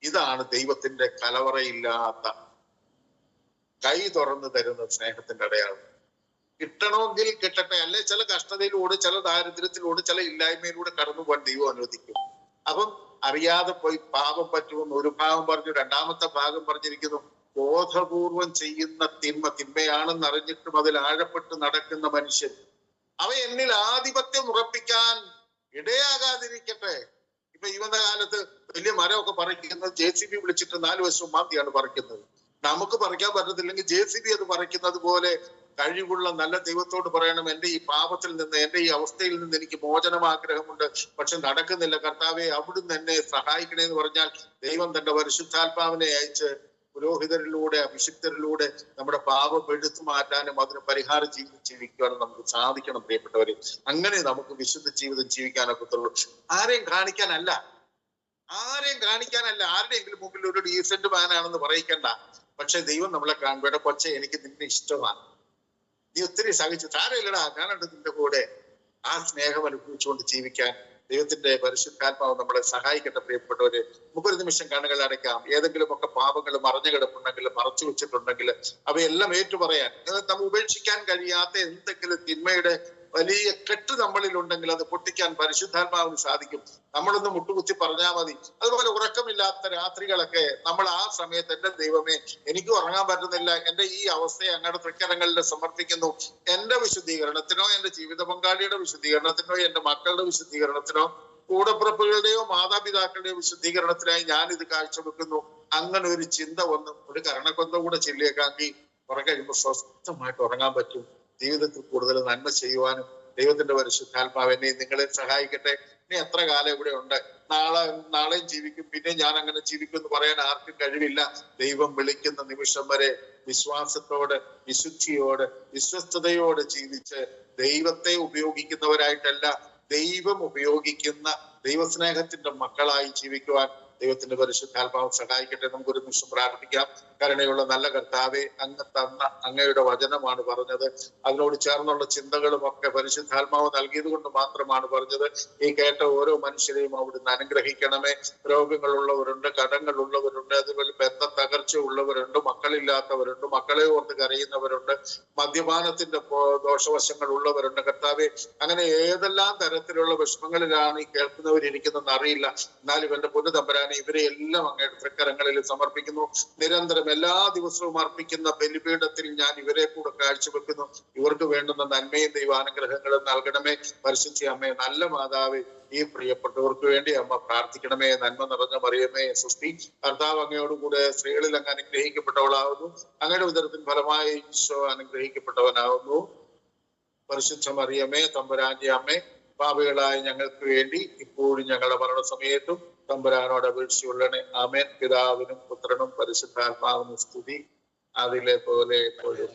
ഇതാണ് ദൈവത്തിന്റെ കലവറയില്ലാത്ത, കൈ തുറന്നു തരുന്ന സ്നേഹത്തിന്റെ അടയാളം. കിട്ടണമെങ്കിൽ കിട്ടട്ടെ, അല്ലെ ചില കഷ്ടതയിലൂടെ, ചില ദാരിദ്ര്യത്തിലൂടെ, ചില ഇല്ലായ്മയിലൂടെ കടന്നു പോകാൻ ദൈവം അനുവദിക്കും. അപ്പം അറിയാതെ പോയി പാപം പറ്റുമെന്ന് ഒരു ഭാഗം പറഞ്ഞു. 2-ാമത്തെ ഭാഗം പറഞ്ഞിരിക്കുന്നു, ബോധപൂർവം ചെയ്യുന്ന തിന്മയാണെന്ന് അറിഞ്ഞിട്ടും അതിൽ ആഴപ്പെട്ട് നടക്കുന്ന മനുഷ്യൻ, അവ എന്നിൽ ആധിപത്യം ഉറപ്പിക്കാൻ ഇടയാകാതിരിക്കട്ടെ. ഇപ്പൊ ഈ വന്ന കാലത്ത് വലിയ മരമൊക്കെ പറിക്കുന്നത് JCB വിളിച്ചിട്ട് 4 വശവും മാന്തിയാണ് പറിക്കുന്നത്. നമുക്ക് പറിക്കാൻ പറ്റത്തില്ലെങ്കിൽ JCB അത് പറിക്കുന്നത് പോലെ കഴിവുള്ള നല്ല ദൈവത്തോട് പറയണം, എന്റെ ഈ പാപത്തിൽ നിന്ന്, എന്റെ ഈ അവസ്ഥയിൽ നിന്ന് എനിക്ക് മോചനം ആഗ്രഹമുണ്ട്, പക്ഷെ നടക്കുന്നില്ല. കർത്താവെ, അവിടുന്ന് എന്നെ സഹായിക്കണേ എന്ന് പറഞ്ഞാൽ ദൈവം തന്റെ പരിശുദ്ധാത്മാവിനെ അയച്ച് പുരോഹിതരിലൂടെ, അഭിഷിക്തരിലൂടെ നമ്മുടെ പാപം എടുത്തു മാറ്റാനും അതിന് പരിഹാരം ജീവിക്കുവാനും നമുക്ക് സാധിക്കണം പ്രിയപ്പെട്ടവരെ. അങ്ങനെ നമുക്ക് വിശുദ്ധ ജീവിതം ജീവിക്കാനൊക്കത്തുള്ളൂ. ആരെയും കാണിക്കാനല്ല, ആരുടെയെങ്കിലും മുമ്പിൽ ഒരു ഡീസന്റ് മാനാണെന്ന് പറയിക്കണ്ട. പക്ഷെ ദൈവം നമ്മളെ കാണുമ്പോൾ, കൊച്ചെ, എനിക്ക് നിന്നെ ഇഷ്ടമാണ്, നീ ഒത്തിരി സഹിച്ചു, സാരമില്ലടാ, ഞാനുണ്ട് നിന്റെ കൂടെ. ആ സ്നേഹം അനുഭവിച്ചുകൊണ്ട് ജീവിക്കാൻ ദൈവത്തിന്റെ പരിശുദ്ധാത്മാവ് നമ്മളെ സഹായിക്കട്ടെ പ്രിയപ്പെട്ടവര്. നമുക്കൊരു നിമിഷം കണ്ണുകൾ അടയ്ക്കാം. ഏതെങ്കിലുമൊക്കെ പാപങ്ങൾ മറഞ്ഞു കിടപ്പുണ്ടെങ്കിൽ, മറച്ചു വെച്ചിട്ടുണ്ടെങ്കിൽ അവയെല്ലാം ഏറ്റുപറയാൻ, നമ്മൾ ഉപേക്ഷിക്കാൻ കഴിയാത്ത എന്തെങ്കിലും തിന്മയുടെ വലിയ കെട്ട് നമ്മളിൽ ഉണ്ടെങ്കിൽ അത് പൊട്ടിക്കാൻ പരിശുദ്ധാത്മാവിന് സാധിക്കും. നമ്മളൊന്ന് മുട്ടുകുത്തി പറഞ്ഞാൽ മതി. അതുപോലെ ഉറക്കമില്ലാത്ത രാത്രികളൊക്കെ നമ്മൾ ആ സമയത്ത്, എന്റെ ദൈവമേ, എനിക്ക് ഉറങ്ങാൻ പറ്റുന്നില്ല, എന്റെ ഈ അവസ്ഥയെ അങ്ങയുടെ തൃക്കരങ്ങളിൽ സമർപ്പിക്കുന്നു. എന്റെ വിശുദ്ധീകരണത്തിനോ, എന്റെ ജീവിത പങ്കാളിയുടെ വിശുദ്ധീകരണത്തിനോ, എന്റെ മക്കളുടെ വിശുദ്ധീകരണത്തിനോ, കൂടപ്പിറപ്പുകളുടെയോ മാതാപിതാക്കളുടെയോ വിശുദ്ധീകരണത്തിനായി ഞാൻ ഇത് കാഴ്ചവെക്കുന്നു. അങ്ങനെ ഒരു ചിന്ത വന്ന് ഒരു കരണക്കൊന്ത കൂടെ ചെല്ലിയേക്കാക്കി കുറെ കഴിയുമ്പോൾ സ്വസ്ഥമായിട്ട് ഉറങ്ങാൻ പറ്റും. ജീവിതത്തിൽ കൂടുതൽ നന്മ ചെയ്യുവാനും ദൈവത്തിന്റെ പരിശുദ്ധാത്മാവ് എന്നെ നിങ്ങളെ സഹായിക്കട്ടെ. ഇനി എത്ര കാലം ഇവിടെ ഉണ്ട്, നാളെയും ജീവിക്കും, പിന്നെ ഞാൻ അങ്ങനെ ജീവിക്കും എന്ന് പറയാൻ ആർക്കും കഴിവില്ല. ദൈവം വിളിക്കുന്ന നിമിഷം വരെ വിശ്വാസത്തോടെ, വിശുദ്ധിയോടെ, വിശ്വസ്തയോടെ ജീവിച്ച് ദൈവത്തെ ഉപയോഗിക്കുന്നവരായിട്ടല്ല, ദൈവം ഉപയോഗിക്കുന്ന ദൈവസ്നേഹത്തിന്റെ മക്കളായി ജീവിക്കുവാൻ ദൈവത്തിന്റെ പരിശുദ്ധാത്മാവ് സഹായിക്കട്ടെ. നമുക്കൊരു നിമിഷം പ്രാർത്ഥിക്കാം. കരുണയുള്ള നല്ല കർത്താവെ, അങ്ങ് തന്ന അങ്ങയുടെ വചനമാണ് പറഞ്ഞത്. അതിനോട് ചേർന്നുള്ള ചിന്തകളും ഒക്കെ പരിശുദ്ധാത്മാവ് നൽകിയത് കൊണ്ട് മാത്രമാണ് പറഞ്ഞത്. ഈ കേട്ട ഓരോ മനുഷ്യരെയും അവിടുന്ന് അനുഗ്രഹിക്കണമേ. രോഗങ്ങളുള്ളവരുണ്ട്, കടങ്ങളുള്ളവരുണ്ട്, അതുപോലെ ബന്ധ തകർച്ച ഉള്ളവരുണ്ട്, മക്കളില്ലാത്തവരുണ്ട്, മക്കളെ ഓർത്ത് കരയുന്നവരുണ്ട്, മദ്യപാനത്തിന്റെ ദോഷവശങ്ങൾ ഉള്ളവരുണ്ട്. കർത്താവെ, അങ്ങനെ ഏതെല്ലാം തരത്തിലുള്ള വിഷമങ്ങളിലാണ് ഈ കേൾക്കുന്നവരിയ്ക്കുന്നതെന്ന് അറിയില്ല. എന്നാലും എന്റെ പൊന്നു തമ്പുരാനെ, ഇവരെ എല്ലാം അങ്ങയുടെ തൃക്കരങ്ങളിൽ സമർപ്പിക്കുന്നു. നിരന്തരം എല്ലാ ദിവസവും അർപ്പിക്കുന്ന ബലിപീഠത്തിൽ ഞാൻ ഇവരെ കൂടെ കാഴ്ചവെക്കുന്നു. ഇവർക്ക് വേണ്ടുന്ന നന്മയും ദൈവാനുഗ്രഹങ്ങളും നൽകണമേ. പരിശുദ്ധ അമ്മേ, നല്ല മാതാവേ, ഈ പ്രിയപ്പെട്ടവർക്ക് വേണ്ടി അമ്മ പ്രാർത്ഥിക്കണമേ. നന്മ നിറഞ്ഞ മറിയമേ, സുസ്തി. കർത്താവ് അങ്ങയോടുകൂടെ സ്ത്രീകളിൽ അങ്ങ് അനുഗ്രഹിക്കപ്പെട്ടവളാവുന്നു. അങ്ങയുടെ ഉദരത്തിൻ ഫലമായി ഈശോ അനുഗ്രഹിക്കപ്പെട്ടവനാവുന്നു. പരിശുദ്ധ മറിയമേ, തമ്പുരാന്റെ അമ്മേ, പാപികളായ ഞങ്ങൾക്ക് വേണ്ടി ഇപ്പോഴും ഞങ്ങളുടെ മരണസമയത്തും തമ്പുരാനോട് അപേക്ഷിച്ചുകൊള്ളണേ. ആമേൻ. പിതാവിനും പുത്രനും പരിശുദ്ധാത്മാവിനും സ്തുതി, അതിലെ പോലെ എപ്പോഴും.